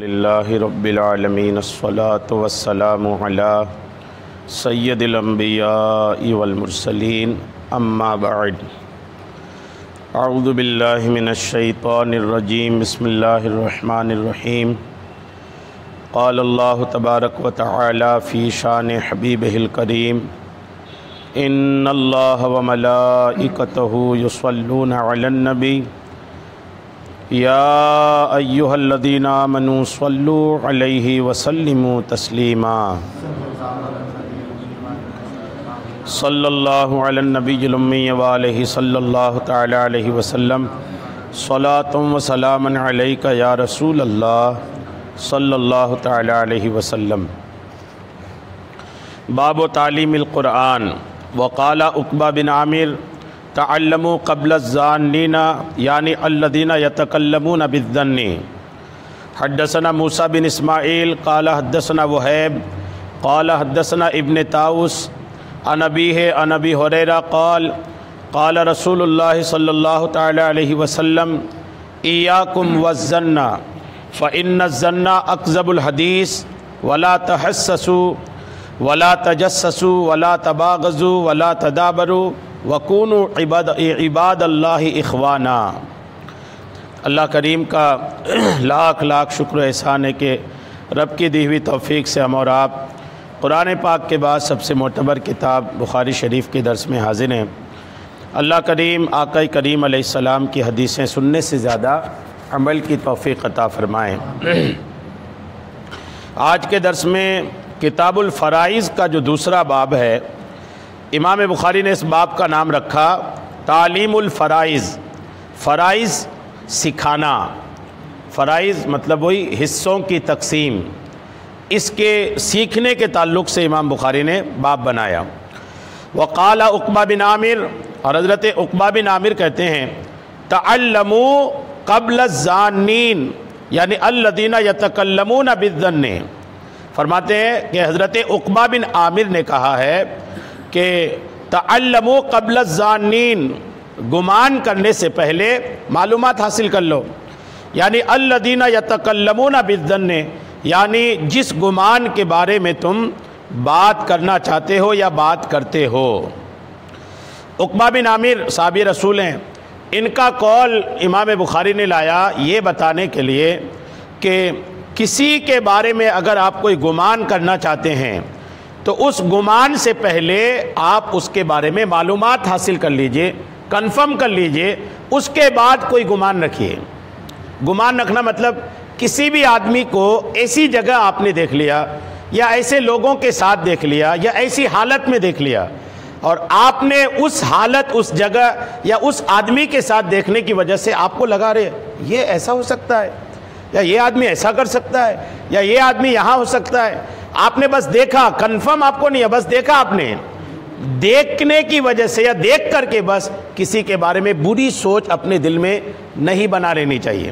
للہ رب العالمین الصلاۃ والسلام علی سید الانبیاء والمرسلین اما بعد اعوذ باللہ من الشیطان الرجیم بسم اللہ الرحمن الرحیم قال اللہ تبارک و تعالی فی شان حبیبہ الکریم ان اللہ وملائکتہ یصلون علی النبی یا ایہا الذین آمنوا صلوا علیہ وسلموا تسلیما صلی اللہ علی النبی الامی وآلہ صلی اللہ تعالی علیہ وسلم صلاۃ و سلاما علیک یا رسول اللہ صلی اللہ تعالی علیہ وسلم۔ باب تعلیم القرآن۔ وقال عقبہ بن عامر تعلموا قبل الظانین یعنی الذین یتکلمون بالظن۔ حدثنا موسیٰ بن اسماعیل قال حدثنا وہیب قال حدثنا ابن طاووس عن ابیہ عن ابی ہریرہ قال قال رسول اللہ صلی اللہ تعالی علیہ وسلم ایاکم والظن فإن الظن اکذب الحدیث ولا تحسسوا ولا تجسسوا ولا تباغضوا ولا تدابروا وَكُونُوا عباد اللہ اخوانا۔ اللہ کریم کا لاکھ لاکھ شکر و احسان ہے کہ رب کی دی ہوئی توفیق سے ہم اور آپ قرآن پاک کے بعد سب سے معتبر کتاب بخاری شریف کے درس میں حاضر ہیں۔ اللہ کریم آقا کریم علیہ السلام کی حدیثیں سننے سے زیادہ عمل کی توفیق عطا فرمائیں۔ آج کے درس میں کتاب الفرائض کا جو دوسرا باب ہے، امام بخاری نے اس باب کا نام رکھا تعلیم الفرائض۔ فرائض سکھانا، فرائض مطلب وہی حصوں کی تقسیم، اس کے سیکھنے کے تعلق سے امام بخاری نے باب بنایا۔ وقال عقبہ بن عامر، اور حضرت عقبہ بن عامر کہتے ہیں تعلموا قبل الظانین یعنی الذین یتکلمون بالظن۔ فرماتے ہیں کہ حضرت عقبہ بن عامر نے کہا ہے کہ تعلموا قبل الظانین، گمان کرنے سے پہلے معلومات حاصل کر لو، یعنی الذین یتکلمون بالظن، یعنی جس گمان کے بارے میں تم بات کرنا چاہتے ہو یا بات کرتے ہو۔ عقبہ بن عامر صحابی رسول ہیں، ان کا قول امام بخاری نے لایا یہ بتانے کے لیے کہ کسی کے بارے میں اگر آپ کوئی گمان کرنا چاہتے ہیں تو اس گمان سے پہلے آپ اس کے بارے میں معلومات حاصل کر لیجئے، کنفرم کر لیجئے، اس کے بعد کوئی گمان رکھیے۔ گمان رکھنا مطلب کسی بھی آدمی کو ایسی جگہ آپ نے دیکھ لیا یا ایسے لوگوں کے ساتھ دیکھ لیا یا ایسی حالت میں دیکھ لیا، اور آپ نے اس حالت، اس جگہ یا اس آدمی کے ساتھ دیکھنے کی وجہ سے آپ کو لگا رہے یہ ایسا ہو سکتا ہے، یا یہ آدمی ایسا کر سکتا ہے، یا یہ آدمی یہاں ہو سکتا ہے۔ آپ نے بس دیکھا، کنفرم آپ کو نہیں ہے، بس دیکھا آپ نے، دیکھنے کی وجہ سے یا دیکھ کر کے بس کسی کے بارے میں بری سوچ اپنے دل میں نہیں بنا لینی چاہیے۔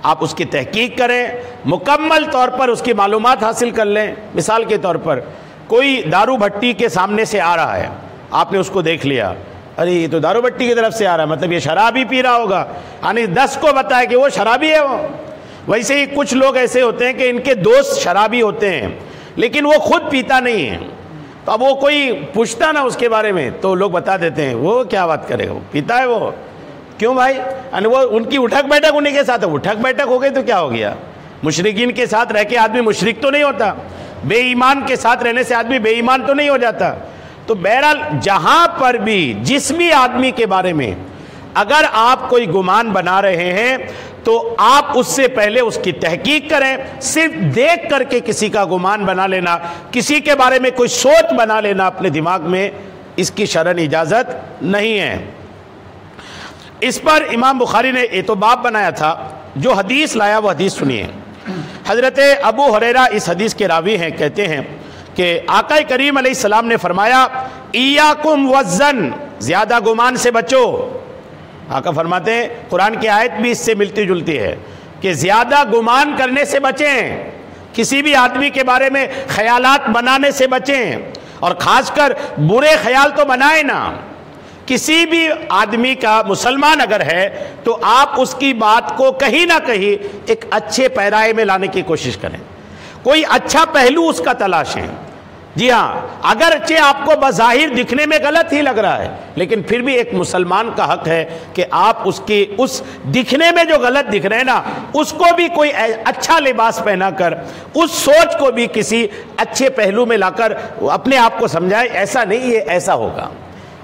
آپ اس کی تحقیق کریں، مکمل طور پر اس کی معلومات حاصل کر لیں۔ مثال کے طور پر کوئی دارو بھٹی کے سامنے سے آ رہا ہے، آپ نے اس کو دیکھ لیا، ارے یہ تو دارو بھٹی کی طرف سے آ رہا ہے، مطلب یہ شراب ہی پی رہا ہوگا، یعنی 10 کو بتایا کہ وہ شرابی ہے۔ وہ ویسے ہی کچھ لوگ ایسے ہوتے ہیں کہ ان کے دوست شرابی ہوتے ہیں لیکن وہ خود پیتا نہیں ہے، تو اب وہ کوئی پوچھتا نا اس کے بارے میں تو لوگ بتا دیتے ہیں وہ کیا بات کرے گا، وہ پیتا ہے۔ وہ کیوں بھائی؟ یعنی وہ ان کی اٹھک بیٹھک انہیں کے ساتھ ہے، اٹھک بیٹھک ہو گئی تو کیا ہو گیا؟ مشرکین کے ساتھ رہ کے آدمی مشرک تو نہیں ہوتا، بے ایمان کے ساتھ رہنے سے آدمی بے ایمان تو نہیں ہو جاتا۔ تو بہرحال جہاں پر بھی جس بھی آدمی کے بارے میں اگر آپ کوئی گمان بنا رہے ہیں تو آپ اس سے پہلے اس کی تحقیق کریں۔ صرف دیکھ کر کے کسی کا گمان بنا لینا، کسی کے بارے میں کوئی سوچ بنا لینا اپنے دماغ میں، اس کی شرعن اجازت نہیں ہے۔ اس پر امام بخاری نے یہ تو باب بنایا تھا، جو حدیث لایا وہ حدیث سنیے۔ حضرت ابو ہریرہ اس حدیث کے راوی ہیں، کہتے ہیں کہ آقا کریم علیہ السلام نے فرمایا ایاکم والظن، زیادہ گمان سے بچو۔ آقا فرماتے ہیں قرآن کی آیت بھی اس سے ملتی جلتی ہے کہ زیادہ گمان کرنے سے بچیں، کسی بھی آدمی کے بارے میں خیالات بنانے سے بچیں، اور خاص کر برے خیال تو بنائیں نا، کسی بھی آدمی کا مسلمان اگر ہے تو آپ اس کی بات کو کہیں نہ کہیں ایک اچھے پیرائے میں لانے کی کوشش کریں، کوئی اچھا پہلو اس کا تلاشیں۔ جی ہاں، اگرچہ آپ کو بظاہر دکھنے میں غلط ہی لگ رہا ہے، لیکن پھر بھی ایک مسلمان کا حق ہے کہ آپ اس دکھنے میں جو غلط دکھ رہے ہیں نا، اس کو بھی کوئی اچھا لباس پہنا کر، اس سوچ کو بھی کسی اچھے پہلو میں لا کر اپنے آپ کو سمجھائے ایسا نہیں، یہ ایسا ہوگا،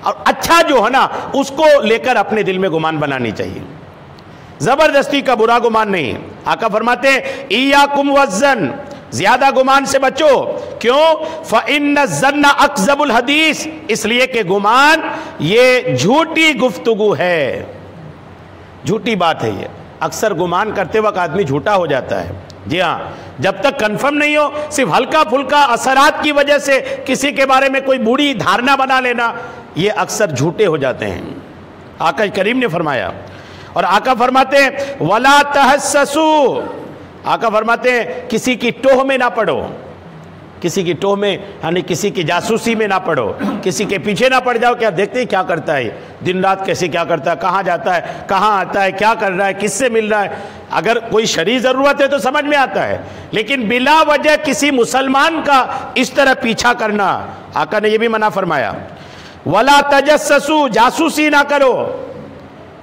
اور اچھا جو ہے نا اس کو لے کر اپنے دل میں گمان بنانی چاہیے، زبردستی کا برا گمان نہیں۔ آقا فرماتے ہیں ایاکم والظن، زیادہ گمان سے بچو، کیوں؟ فَإِنَّ الظَّنَّ أَكْذَبُ الْحَدِيثِ، اس لیے کہ گمان یہ جھوٹی گفتگو ہے، جھوٹی بات ہے۔ یہ اکثر گمان کرتے وقت آدمی جھوٹا ہو جاتا ہے۔ جی ہاں، جب تک کنفرم نہیں ہو، صرف ہلکا پھلکا اثرات کی وجہ سے کسی کے بارے میں کوئی بری دھارنا بنا لینا، یہ اکثر جھوٹے ہو جاتے ہیں۔ آقا کریم نے فرمایا، اور آقا فرماتے ہیں وَلَا تَحَسَّسُوا، آقا فرماتے ہیں کسی کی ٹوہ میں نہ پڑو، کسی کی ٹوہ میں یعنی کسی کی جاسوسی میں نہ پڑو، کسی کے پیچھے نہ پڑ جاؤ، کیا دیکھتے ہیں کیا کرتا ہے، دن رات کیسے کیا کرتا ہے، کہاں جاتا ہے، کہاں آتا ہے، کیا کر رہا ہے، کس سے مل رہا ہے۔ اگر کوئی شرعی ضرورت ہے تو سمجھ میں آتا ہے، لیکن بلا وجہ کسی مسلمان کا اس طرح پیچھا کرنا، آقا نے یہ بھی منع فرمایا۔ وَلَا تَجَسَّسُوا، جاسوسی نہ کرو،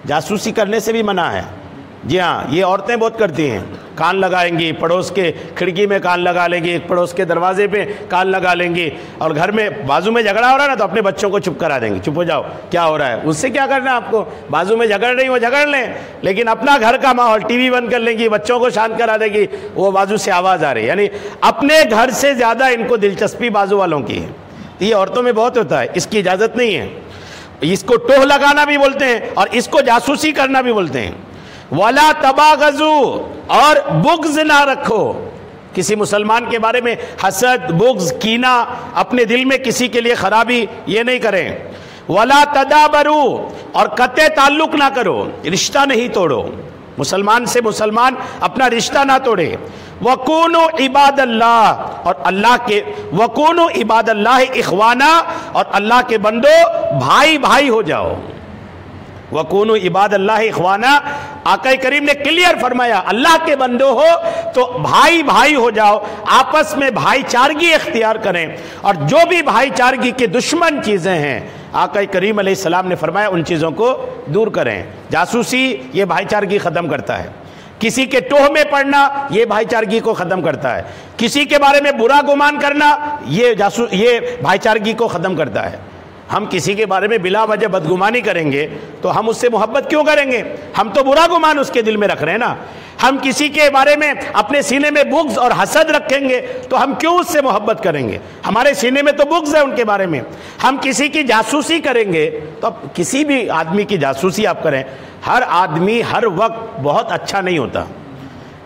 جاسوسی کرنے سے بھی منع ہے۔ جی ہاں، یہ عورتیں بہت کرتی ہیں، کان لگائیں گی، پڑوس کے کھڑکی میں کان لگا لیں گی، پڑوس کے دروازے پہ کان لگا لیں گی، اور گھر میں بازو میں جھگڑا ہو رہا ہے نا تو اپنے بچوں کو چپ کرا دیں گے، چپ ہو جاؤ کیا ہو رہا ہے، اس سے کیا کرنا ہے آپ کو، بازو میں جھگڑ رہی وہ جھگڑ لیں، لیکن اپنا گھر کا ماحول ٹی وی بند کر لیں گی، بچوں کو شانت کرا دے گی، وہ بازو سے آواز آ رہی ہے، یعنی اپنے گھر سے زیادہ ان کو دلچسپی بازو والوں کی ہے۔ یہ عورتوں میں بہت ہوتا ہے، اس کی اجازت نہیں ہے، اس کو ٹوہ لگانا بھی بولتے ہیں اور اس کو جاسوسی کرنا بھی بولتے ہیں۔ وَلَا تَبَاغَضُوا، اور بغض نہ رکھو، کسی مسلمان کے بارے میں حسد، بغض، کینہ، اپنے دل میں کسی کے لیے خرابی یہ نہیں کریں۔ وَلَا تَدَابَرُوا، اور قطع تعلق نہ کرو، رشتہ نہیں توڑو، مسلمان سے مسلمان اپنا رشتہ نہ توڑے۔ وَكُونُوا عِبَادَ اللَّهِ، اور اللہ کے وَكُونُوا عِبَادَ اللَّهِ إِخْوَانًا، اور اللہ کے بندو بھائی بھائی ہو جاؤ۔ وَكُونُوا عِبَادَ اللَّهِ إِخْوَانًا، آقا کریم نے کلیئر فرمایا اللہ کے بندو ہو تو بھائی بھائی ہو جاؤ، آپس میں بھائی چارگی اختیار کریں، اور جو بھی بھائی چارگی کے دشمن چیزیں ہیں آقا کریم علیہ السلام نے فرمایا ان چیزوں کو دور کریں۔ جاسوسی یہ بھائی چارگی ختم کرتا ہے، کسی کے ٹوہ میں پڑنا یہ بھائی چارگی کو ختم کرتا ہے، کسی کے بارے میں برا گمان کرنا یہ بھائی چارگی کو ختم کرتا ہے۔ ہم کسی کے بارے میں بلا وجہ بدگمانی کریں گے تو ہم اس سے محبت کیوں کریں گے؟ ہم تو برا گمان اس کے دل میں رکھ رہے ہیں نا۔ ہم کسی کے بارے میں اپنے سینے میں بغض اور حسد رکھیں گے تو ہم کیوں اس سے محبت کریں گے؟ ہمارے سینے میں تو بغض ہے ان کے بارے میں۔ ہم کسی کی جاسوسی کریں گے تو اب کسی بھی آدمی کی جاسوسی آپ کریں، ہر آدمی ہر وقت بہت اچھا نہیں ہوتا،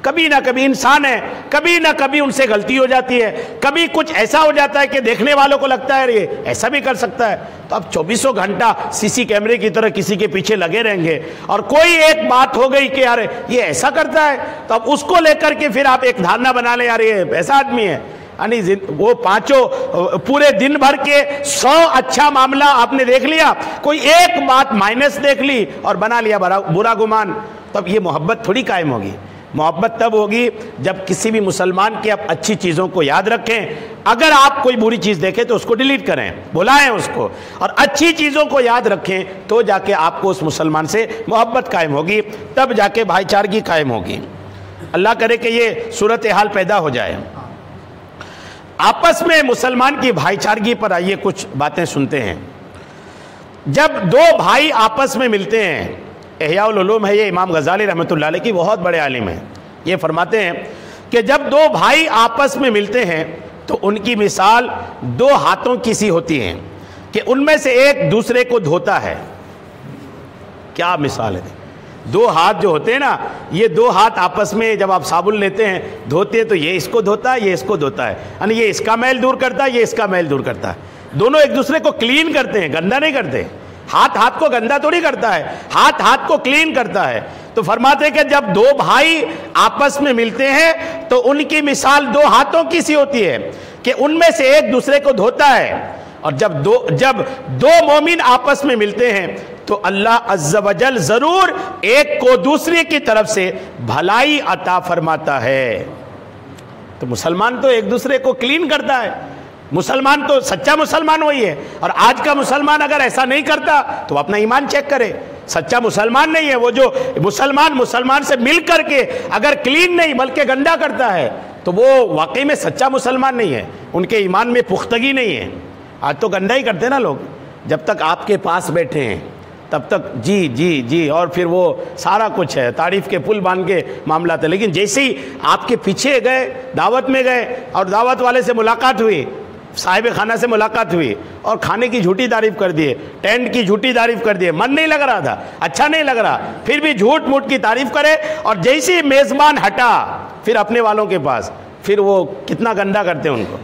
کبھی نہ کبھی انسان ہے، کبھی نہ کبھی ان سے غلطی ہو جاتی ہے، کبھی کچھ ایسا ہو جاتا ہے کہ دیکھنے والوں کو لگتا ہے یہ ایسا بھی کر سکتا ہے، تو اب 24 گھنٹہ سی سی کیمرے کی طرح کسی کے پیچھے لگے رہیں گے، اور کوئی ایک بات ہو گئی کہ یار یہ ایسا کرتا ہے تو اب اس کو لے کر کے پھر آپ ایک دھارنا بنا لیں یار یہ ایسا آدمی ہے، یعنی وہ پانچوں پورے دن بھر کے 100 اچھا معاملہ آپ نے دیکھ لیا، کوئی ایک بات مائنس دیکھ لی اور بنا لیا برا گمان، تب یہ محبت تھوڑی قائم ہوگی۔ محبت تب ہوگی جب کسی بھی مسلمان کی آپ اچھی چیزوں کو یاد رکھیں، اگر آپ کوئی بری چیز دیکھیں تو اس کو ڈیلیٹ کریں، بھلائیں اس کو، اور اچھی چیزوں کو یاد رکھیں تو جا کے آپ کو اس مسلمان سے محبت قائم ہوگی، تب جا کے بھائی چارگی قائم ہوگی۔ اللہ کرے کہ یہ صورتحال پیدا ہو جائے۔ آپس میں مسلمان کی بھائی چارگی پر آئیے کچھ باتیں سنتے ہیں۔ جب دو بھائی آپس میں ملتے ہیں، احیاء العلوم ہے یہ امام غزالی رحمۃ اللہ علیہ کی بہت بڑے عالم ہیں، یہ فرماتے ہیں کہ جب دو بھائی آپس میں ملتے ہیں تو ان کی مثال دو ہاتھوں کی سی ہوتی ہیں کہ ان میں سے ایک دوسرے کو دھوتا ہے۔ کیا مثال ہے؟ دو ہاتھ جو ہوتے ہیں نا، یہ دو ہاتھ آپس میں جب آپ صابن لیتے ہیں دھوتے ہیں تو یہ اس کو دھوتا ہے، یہ اس کو دھوتا ہے، یعنی یہ اس کا میل دور کرتا ہے، یہ اس کا میل دور کرتا ہے، دونوں ایک دوسرے کو کلین کرتے ہیں، گندا نہیں کرتے۔ ہاتھ ہاتھ کو گندا تھوڑی کرتا ہے، ہاتھ ہاتھ کو کلین کرتا ہے۔ تو فرماتے ہیں کہ جب دو بھائی آپس میں ملتے ہیں تو ان کی مثال دو ہاتھوں کی سی ہوتی ہے کہ ان میں سے ایک دوسرے کو دھوتا ہے، اور جب دو مومن آپس میں ملتے ہیں تو اللہ عز و جل ضرور ایک کو دوسرے کی طرف سے بھلائی عطا فرماتا ہے۔ تو مسلمان تو ایک دوسرے کو کلین کرتا ہے، مسلمان تو سچا مسلمان وہی ہے۔ اور آج کا مسلمان اگر ایسا نہیں کرتا تو اپنا ایمان چیک کرے، سچا مسلمان نہیں ہے وہ جو مسلمان سے مل کر کے اگر کلین نہیں بلکہ گندا کرتا ہے تو وہ واقعی میں سچا مسلمان نہیں ہے، ان کے ایمان میں پختگی نہیں ہے۔ آج تو گندا ہی کرتے نا لوگ، جب تک آپ کے پاس بیٹھے ہیں تب تک جی جی جی، اور پھر وہ سارا کچھ ہے، تعریف کے پل باندھ کے معاملات ہے، لیکن جیسے ہی آپ کے پیچھے گئے، دعوت میں گئے اور دعوت والے سے ملاقات ہوئی، صاحب خانہ سے ملاقات ہوئی اور کھانے کی جھوٹی تعریف کر دیے، ٹینٹ کی جھوٹی تعریف کر دیے، من نہیں لگ رہا تھا، اچھا نہیں لگ رہا، پھر بھی جھوٹ موٹ کی تعریف کرے، اور جیسے ہی میزبان ہٹا پھر اپنے والوں کے پاس، پھر وہ کتنا گندا کرتے ہیں ان کو،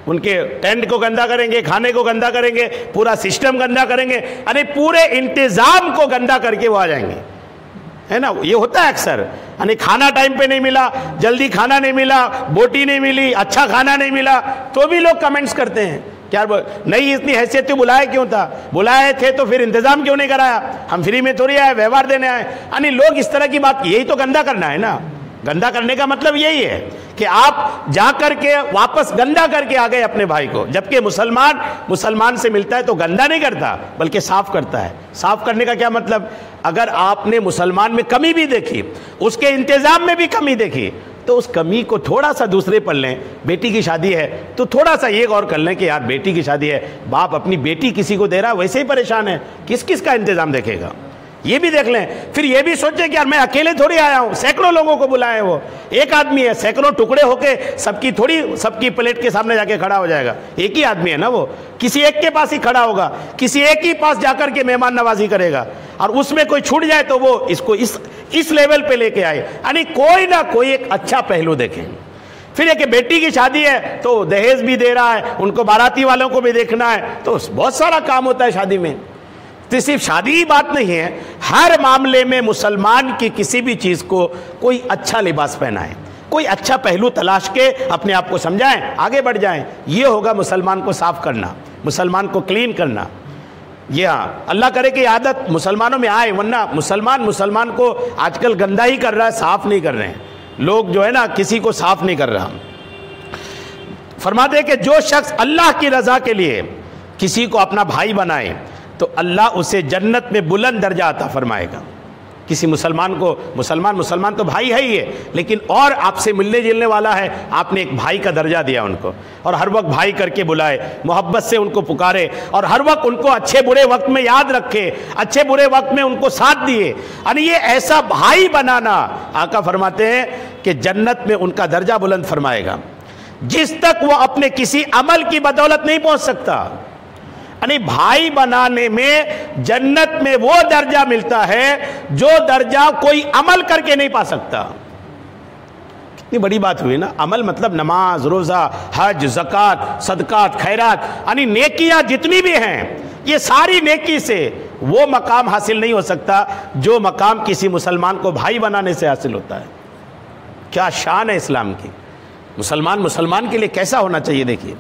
ان کے ٹینٹ کو گندا کریں گے، کھانے کو گندا کریں گے، پورا سسٹم گندا کریں گے، یعنی پورے انتظام کو گندا کر کے وہ آ جائیں گے، ہے نا۔ یہ ہوتا ہے اکثر، یعنی کھانا ٹائم پہ نہیں ملا، جلدی کھانا نہیں ملا، بوٹی نہیں ملی، اچھا کھانا نہیں ملا، تو بھی لوگ کمنٹس کرتے ہیں کیا نہیں اتنی حیثیت تو بلائے کیوں تھا، بلائے تھے تو پھر انتظام کیوں نہیں کرایا، ہم فری میں تھوڑی آئے ویوہار دینے آئے، یعنی لوگ اس طرح کی بات، یہی تو گندا کرنا ہے نا۔ گندا کرنے کا مطلب یہی ہے کہ آپ جا کر کے واپس گندا کر کے آ گئے اپنے بھائی کو، جبکہ مسلمان سے ملتا ہے تو گندا نہیں کرتا بلکہ صاف کرتا ہے۔ صاف کرنے کا کیا مطلب؟ اگر آپ نے مسلمان میں کمی بھی دیکھی، اس کے انتظام میں بھی کمی دیکھی، تو اس کمی کو تھوڑا سا دوسرے پر لیں۔ بیٹی کی شادی ہے تو تھوڑا سا یہ غور کر لیں کہ یار بیٹی کی شادی ہے، باپ اپنی بیٹی کسی کو دے رہا ہے، ویسے ہی پریشان ہے، کس کا انتظام دیکھے گا، یہ بھی دیکھ لیں۔ پھر یہ بھی سوچیں کہ یار میں اکیلے تھوڑی آیا ہوں، سینکڑوں لوگوں کو بلائے، وہ ایک آدمی ہے، سینکڑوں ٹکڑے ہو کے سب کی پلیٹ کے سامنے جا کے کھڑا ہو جائے گا، ایک ہی آدمی ہے نا، وہ کسی ایک کے پاس ہی کھڑا ہوگا، کسی ایک ہی پاس جا کر کے مہمان نوازی کرے گا، اور اس میں کوئی چھوٹ جائے تو وہ اس کو اس لیول پہ لے کے آئے، یعنی کوئی نہ کوئی ایک اچھا پہلو دیکھیں۔ پھر یہ کہ بیٹی کی شادی ہے تو دہیز بھی دے رہا ہے، ان کو باراتی والوں کو بھی دیکھنا ہے، تو بہت سارا کام ہوتا ہے شادی میں۔ تو صرف شادی ہی بات نہیں ہے، ہر معاملے میں مسلمان کی کسی بھی چیز کو کوئی اچھا لباس پہنائیں، کوئی اچھا پہلو تلاش کے اپنے آپ کو سمجھائیں، آگے بڑھ جائیں، یہ ہوگا مسلمان کو صاف کرنا، مسلمان کو کلین کرنا۔ یہ اللہ کرے کہ عادت مسلمانوں میں آئے، ورنہ مسلمان کو آج کل گندا ہی کر رہا ہے، صاف نہیں کر رہے ہیں لوگ، جو ہے نا کسی کو صاف نہیں کر رہا۔ فرماتے ہیں کہ جو شخص اللہ کی رضا کے لیے کسی کو اپنا بھائی بنائے تو اللہ اسے جنت میں بلند درجہ عطا فرمائے گا۔ کسی مسلمان کو، مسلمان تو بھائی ہے ہی ہے، لیکن اور آپ سے ملنے جلنے والا ہے، آپ نے ایک بھائی کا درجہ دیا ان کو، اور ہر وقت بھائی کر کے بلائے، محبت سے ان کو پکارے، اور ہر وقت ان کو اچھے برے وقت میں یاد رکھے، اچھے برے وقت میں ان کو ساتھ دیے، یعنی یہ ایسا بھائی بنانا، آقا فرماتے ہیں کہ جنت میں ان کا درجہ بلند فرمائے گا، جس تک وہ اپنے کسی عمل کی بدولت نہیں پہنچ سکتا۔ یعنی بھائی بنانے میں جنت میں وہ درجہ ملتا ہے جو درجہ کوئی عمل کر کے نہیں پا سکتا۔ کتنی بڑی بات ہوئی نا، عمل مطلب نماز، روزہ، حج، زکوٰۃ، صدقات، خیرات، یعنی نیکیاں جتنی بھی ہیں، یہ ساری نیکی سے وہ مقام حاصل نہیں ہو سکتا جو مقام کسی مسلمان کو بھائی بنانے سے حاصل ہوتا ہے۔ کیا شان ہے اسلام کی، مسلمان کے لیے کیسا ہونا چاہیے۔ دیکھیے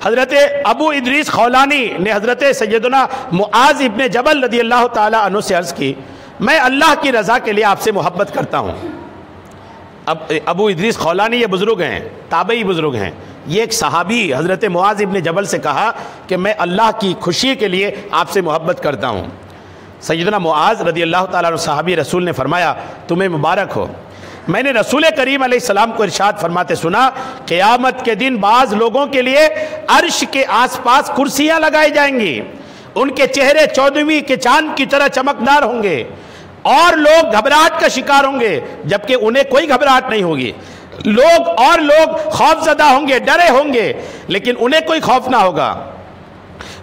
حضرت ابو ادریس خولانی نے حضرت سیدنا معاذ ابن جبل رضی اللہ تعالیٰ عنہ سے عرض کی، میں اللہ کی رضا کے لیے آپ سے محبت کرتا ہوں۔ اب ابو ادریس خولانی یہ بزرگ ہیں، تابعی بزرگ ہیں، یہ ایک صحابی حضرت معاذ ابن جبل سے کہا کہ میں اللہ کی خوشی کے لیے آپ سے محبت کرتا ہوں۔ سیدنا معاذ رضی اللہ تعالیٰ عنہ صحابی رسول نے فرمایا، تمہیں مبارک ہو، میں نے رسول کریم علیہ السلام کو ارشاد فرماتے سنا، قیامت کے دن بعض لوگوں کے لیے عرش کے آس پاس کرسیاں لگائی جائیں گی، ان کے چہرے 14ویں کے چاند کی طرح چمکدار ہوں گے، اور لوگ گھبراہٹ کا شکار ہوں گے جبکہ انہیں کوئی گھبراہٹ نہیں ہوگی، لوگ خوف زدہ ہوں گے، ڈرے ہوں گے لیکن انہیں کوئی خوف نہ ہوگا،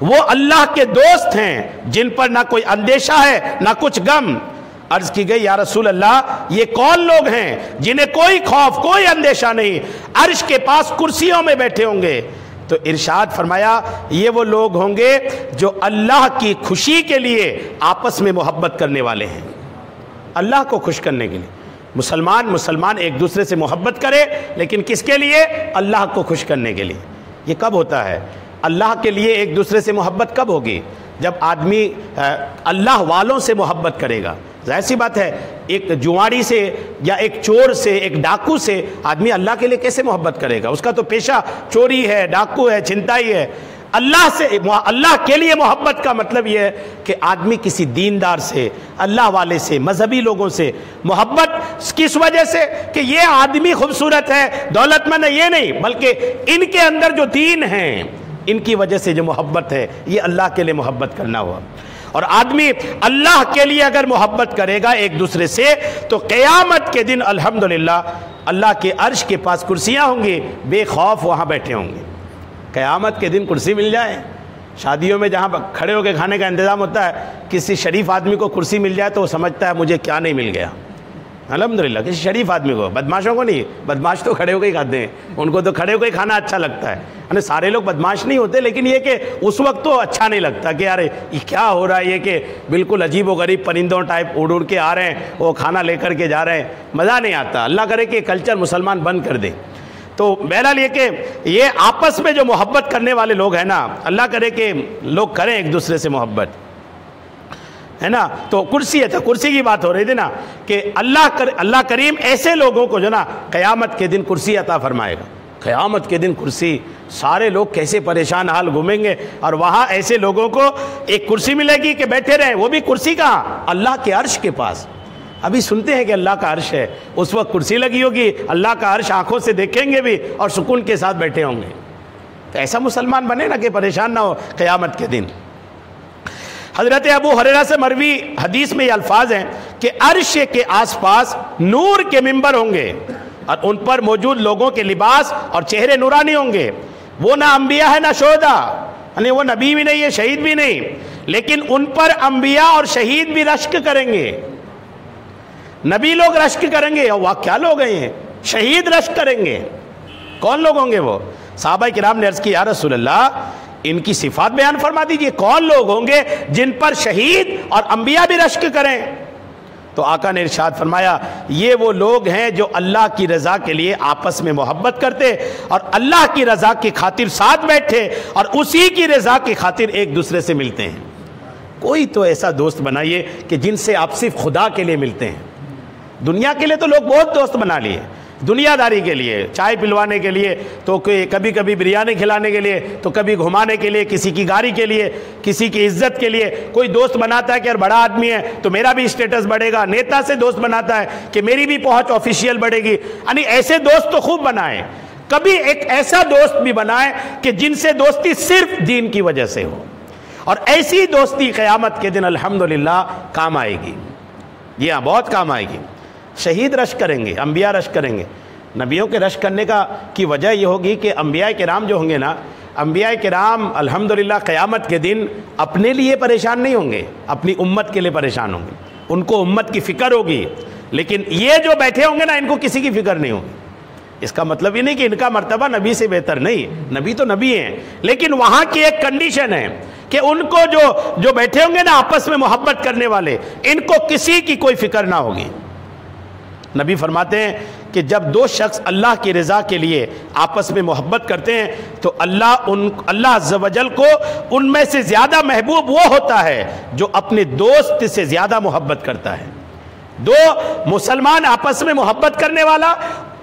وہ اللہ کے دوست ہیں جن پر نہ کوئی اندیشہ ہے نہ کچھ غم۔ عرض کی گئی، یا رسول اللہ یہ کون لوگ ہیں جنہیں کوئی خوف کوئی اندیشہ نہیں، عرش کے پاس کرسیوں میں بیٹھے ہوں گے؟ تو ارشاد فرمایا، یہ وہ لوگ ہوں گے جو اللہ کی خوشی کے لیے آپس میں محبت کرنے والے ہیں، اللہ کو خوش کرنے کے لیے۔ مسلمان ایک دوسرے سے محبت کرے، لیکن کس کے لیے؟ اللہ کو خوش کرنے کے لیے۔ یہ کب ہوتا ہے؟ اللہ کے لیے ایک دوسرے سے محبت کب ہوگی؟ جب آدمی اللہ والوں سے محبت کرے گا۔ ظاہر سی بات ہے، ایک جواری سے یا ایک چور سے، ایک ڈاکو سے آدمی اللہ کے لیے کیسے محبت کرے گا؟ اس کا تو پیشہ چوری ہے، ڈاکو ہے، چھنتائی ہے۔ اللہ کے لیے محبت کا مطلب یہ ہے کہ آدمی کسی دیندار سے، اللہ والے سے، مذہبی لوگوں سے محبت کس وجہ سے؟ کہ یہ آدمی خوبصورت ہے، دولت مند ہے، یہ نہیں، بلکہ ان کے اندر جو دین ہیں ان کی وجہ سے جو محبت ہے، یہ اللہ کے لیے محبت کرنا ہوا۔ اور آدمی اللہ کے لیے اگر محبت کرے گا ایک دوسرے سے تو قیامت کے دن الحمدللہ اللہ کے عرش کے پاس کرسیاں ہوں گی، بے خوف وہاں بیٹھے ہوں گے۔ قیامت کے دن کرسی مل جائے، شادیوں میں جہاں کھڑے ہو کے کھانے کا انتظام ہوتا ہے، کسی شریف آدمی کو کرسی مل جائے تو وہ سمجھتا ہے مجھے کیا نہیں مل گیا۔ الحمدللہ کسی شریف آدمی کو، بدماشوں کو نہیں، بدماش تو کھڑے ہو کے ہی کھاتے ہیں، ان کو تو کھڑے ہو کے کھانا اچھا لگتا ہے۔ یعنی سارے لوگ بدماش نہیں ہوتے، لیکن یہ کہ اس وقت تو اچھا نہیں لگتا کہ یار یہ کیا ہو رہا ہے، یہ کہ بالکل عجیب و غریب پرندوں ٹائپ اڑ کے آ رہے ہیں، وہ کھانا لے کر کے جا رہے ہیں، مزہ نہیں آتا۔ اللہ کرے کہ کلچر مسلمان بند کر دے۔ تو بہرحال یہ کہ یہ آپس میں جو محبت کرنے والے لوگ ہیں نا، اللہ کرے کہ لوگ کریں ایک دوسرے سے محبت، ہے نا۔ تو کرسی ہے، کرسی کی بات ہو رہی تھی نا، کہ اللہ کریم ایسے لوگوں کو جو نا قیامت کے دن کرسی عطا فرمائے گا۔ قیامت کے دن کرسی، سارے لوگ کیسے پریشان حال گھومیں گے، اور وہاں ایسے لوگوں کو ایک کرسی ملے گی کہ بیٹھے رہیں، وہ بھی کرسی کہاں؟ اللہ کے عرش کے پاس۔ ابھی سنتے ہیں کہ اللہ کا عرش ہے، اس وقت کرسی لگی ہوگی، اللہ کا عرش آنکھوں سے دیکھیں گے بھی اور سکون کے ساتھ بیٹھے ہوں گے۔ تو ایسا مسلمان بنے نا کہ پریشان نہ ہو قیامت کے دن۔ حضرت ابو ہریرہ سے مروی حدیث میں یہ الفاظ ہیں کہ عرش کے آس پاس نور کے منبر ہوں گے اور ان پر موجود لوگوں کے لباس اور چہرے نورانی ہوں گے۔ وہ نہ انبیاء ہے نہ شہداء، یعنی وہ نبی بھی نہیں ہے، شہید بھی نہیں، لیکن ان پر انبیاء اور شہید بھی رشک کریں گے۔ نبی لوگ رشک کریں گے، اور وہ کیا لوگ ہیں یہ؟ شہید رشک کریں گے۔ کون لوگ ہوں گے وہ؟ صحابہ کرام نے عرض کی یا رسول اللہ ان کی صفات بیان فرما دیجئے، کون لوگ ہوں گے جن پر شہید اور انبیاء بھی رشک کریں؟ تو آقا نے ارشاد فرمایا یہ وہ لوگ ہیں جو اللہ کی رضا کے لیے آپس میں محبت کرتے اور اللہ کی رضا کی خاطر ساتھ بیٹھے اور اسی کی رضا کی خاطر ایک دوسرے سے ملتے ہیں۔ کوئی تو ایسا دوست بنائیے کہ جن سے آپ صرف خدا کے لیے ملتے ہیں۔ دنیا کے لیے تو لوگ بہت دوست بنا لیے، دنیا داری کے لیے، چائے پلوانے کے لیے، تو کبھی کبھی بریانی کھلانے کے لیے، تو کبھی گھمانے کے لیے، کسی کی گاڑی کے لیے، کسی کی عزت کے لیے کوئی دوست بناتا ہے کہ یار بڑا آدمی ہے تو میرا بھی اسٹیٹس بڑھے گا، نیتا سے دوست بناتا ہے کہ میری بھی پہنچ آفیشیل بڑھے گی۔ یعنی ایسے دوست تو خوب بنائیں، کبھی ایک ایسا دوست بھی بنائیں کہ جن سے دوستی صرف دین کی وجہ سے ہو، اور ایسی دوستی قیامت کے دن الحمدللہ کام آئے گی، یہ بہت کام آئے گی۔ شہید رشک کریں گے، انبیاء رشک کریں گے۔ نبیوں کے رشک کرنے کی وجہ یہ ہوگی کہ انبیاء کرام جو ہوں گے نا، انبیاء کرام الحمدللہ قیامت کے دن اپنے لیے پریشان نہیں ہوں گے، اپنی امت کے لیے پریشان ہوں گے، ان کو امت کی فکر ہوگی۔ لیکن یہ جو بیٹھے ہوں گے نا، ان کو کسی کی فکر نہیں ہوگی۔ اس کا مطلب یہ نہیں کہ ان کا مرتبہ نبی سے بہتر نہیں، نبی تو نبی ہیں، لیکن وہاں کی ایک کنڈیشن ہے کہ ان کو جو بیٹھے ہوں گے نا آپس میں محبت کرنے والے، ان کو کسی کی کوئی فکر نہ ہوگی۔ نبی فرماتے ہیں کہ جب دو شخص اللہ کی رضا کے لیے آپس میں محبت کرتے ہیں تو اللہ عز و جل کو ان میں سے زیادہ محبوب وہ ہوتا ہے جو اپنے دوست سے زیادہ محبت کرتا ہے۔ دو مسلمان آپس میں محبت کرنے والا،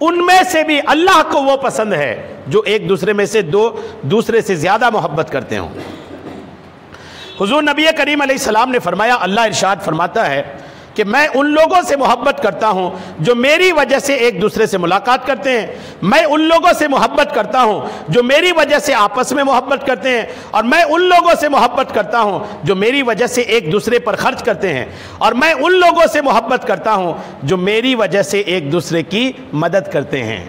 ان میں سے بھی اللہ کو وہ پسند ہے جو ایک دوسرے میں سے دوسرے سے زیادہ محبت کرتے ہوں۔ حضور نبی کریم علیہ السلام نے فرمایا، اللہ ارشاد فرماتا ہے کہ میں ان لوگوں سے محبت کرتا ہوں جو میری وجہ سے ایک دوسرے سے ملاقات کرتے ہیں، میں ان لوگوں سے محبت کرتا ہوں جو میری وجہ سے آپس میں محبت کرتے ہیں، اور میں ان لوگوں سے محبت کرتا ہوں جو میری وجہ سے ایک دوسرے پر خرچ کرتے ہیں، اور میں ان لوگوں سے محبت کرتا ہوں جو میری وجہ سے ایک دوسرے کی مدد کرتے ہیں۔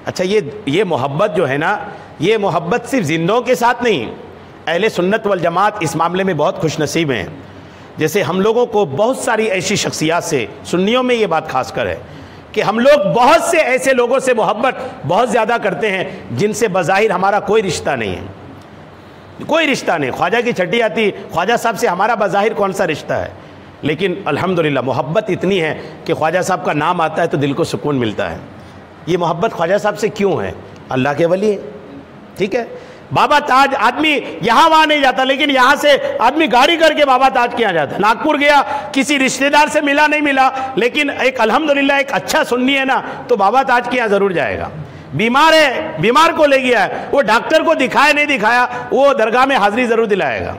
اچھا یہ محبت جو ہے نا، یہ محبت صرف زندوں کے ساتھ نہیں، اہل سنت والجماعت اس معاملے میں بہت خوش نصیب ہیں۔ جیسے ہم لوگوں کو بہت ساری ایسی شخصیات سے، سنیوں میں یہ بات خاص کر ہے کہ ہم لوگ بہت سے ایسے لوگوں سے محبت بہت زیادہ کرتے ہیں جن سے بظاہر ہمارا کوئی رشتہ نہیں ہے، کوئی رشتہ نہیں۔ خواجہ کی چھٹی آتی، خواجہ صاحب سے ہمارا بظاہر کون سا رشتہ ہے، لیکن الحمدللہ محبت اتنی ہے کہ خواجہ صاحب کا نام آتا ہے تو دل کو سکون ملتا ہے۔ یہ محبت خواجہ صاحب سے کیوں ہے؟ اللہ کے ولی ہیں، ٹھیک ہے، بابا تاج آدمی یہاں وہاں نہیں جاتا، لیکن یہاں سے آدمی گاڑی کر کے بابا تاج کے یہاں جاتا ہے۔ ناگپور گیا، کسی رشتہ دار سے ملا نہیں ملا، لیکن ایک الحمدللہ ایک اچھا سنی ہے نا، تو بابا تاج کے یہاں ضرور جائے گا۔ بیمار ہے، بیمار کو لے گیا ہے، وہ ڈاکٹر کو دکھایا نہیں دکھایا، وہ درگاہ میں حاضری ضرور دلائے گا۔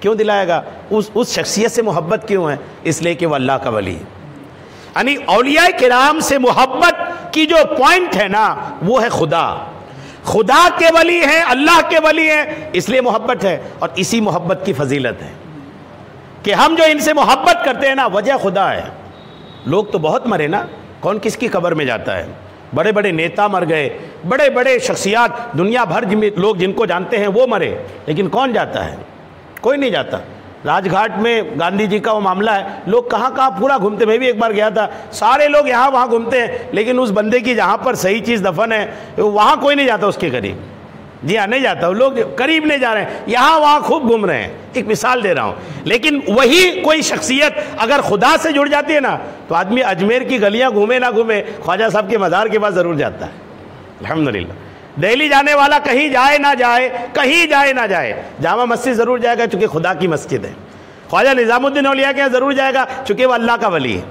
کیوں دلائے گا؟ اس شخصیت سے محبت کیوں ہے؟ اس لیے کہ وہ اللہ کا ولی ہے۔ یعنی اولیاء کرام سے محبت کی جو پوائنٹ ہے نا، وہ ہے خدا کے ولی ہیں، اللہ کے ولی ہیں، اس لیے محبت ہے۔ اور اسی محبت کی فضیلت ہے کہ ہم جو ان سے محبت کرتے ہیں نا، وجہ خدا ہے۔ لوگ تو بہت مرے نا، کون کس کی قبر میں جاتا ہے؟ بڑے بڑے نیتا مر گئے، بڑے بڑے شخصیات دنیا بھر لوگ جن کو جانتے ہیں وہ مرے، لیکن کون جاتا ہے؟ کوئی نہیں جاتا۔ راج گھاٹ میں گاندھی جی کا وہ معاملہ ہے، لوگ کہاں کہاں پورا گھومتے، میں بھی ایک بار گیا تھا، سارے لوگ یہاں وہاں گھومتے ہیں، لیکن اس بندے کی جہاں پر صحیح چیز دفن ہے وہاں کوئی نہیں جاتا اس کے قریب۔ جی ہاں، نہیں جاتا، وہ لوگ قریب نہیں جا رہے ہیں، یہاں وہاں خوب گھوم رہے ہیں۔ ایک مثال دے رہا ہوں، لیکن وہی کوئی شخصیت اگر خدا سے جڑ جاتی ہے نا، تو آدمی اجمیر کی گلیاں گھومے نہ گھومے، خواجہ صاحب کے مزار کے پاس ضرور جاتا ہے۔ الحمدللہ دہلی جانے والا کہیں جائے نہ جائے، کہیں جائے نہ جائے، جامع مسجد ضرور جائے گا چونکہ خدا کی مسجد ہے۔ خواجہ نظام الدین اولیاء کے یہاں ضرور جائے گا چونکہ وہ اللہ کا ولی ہے۔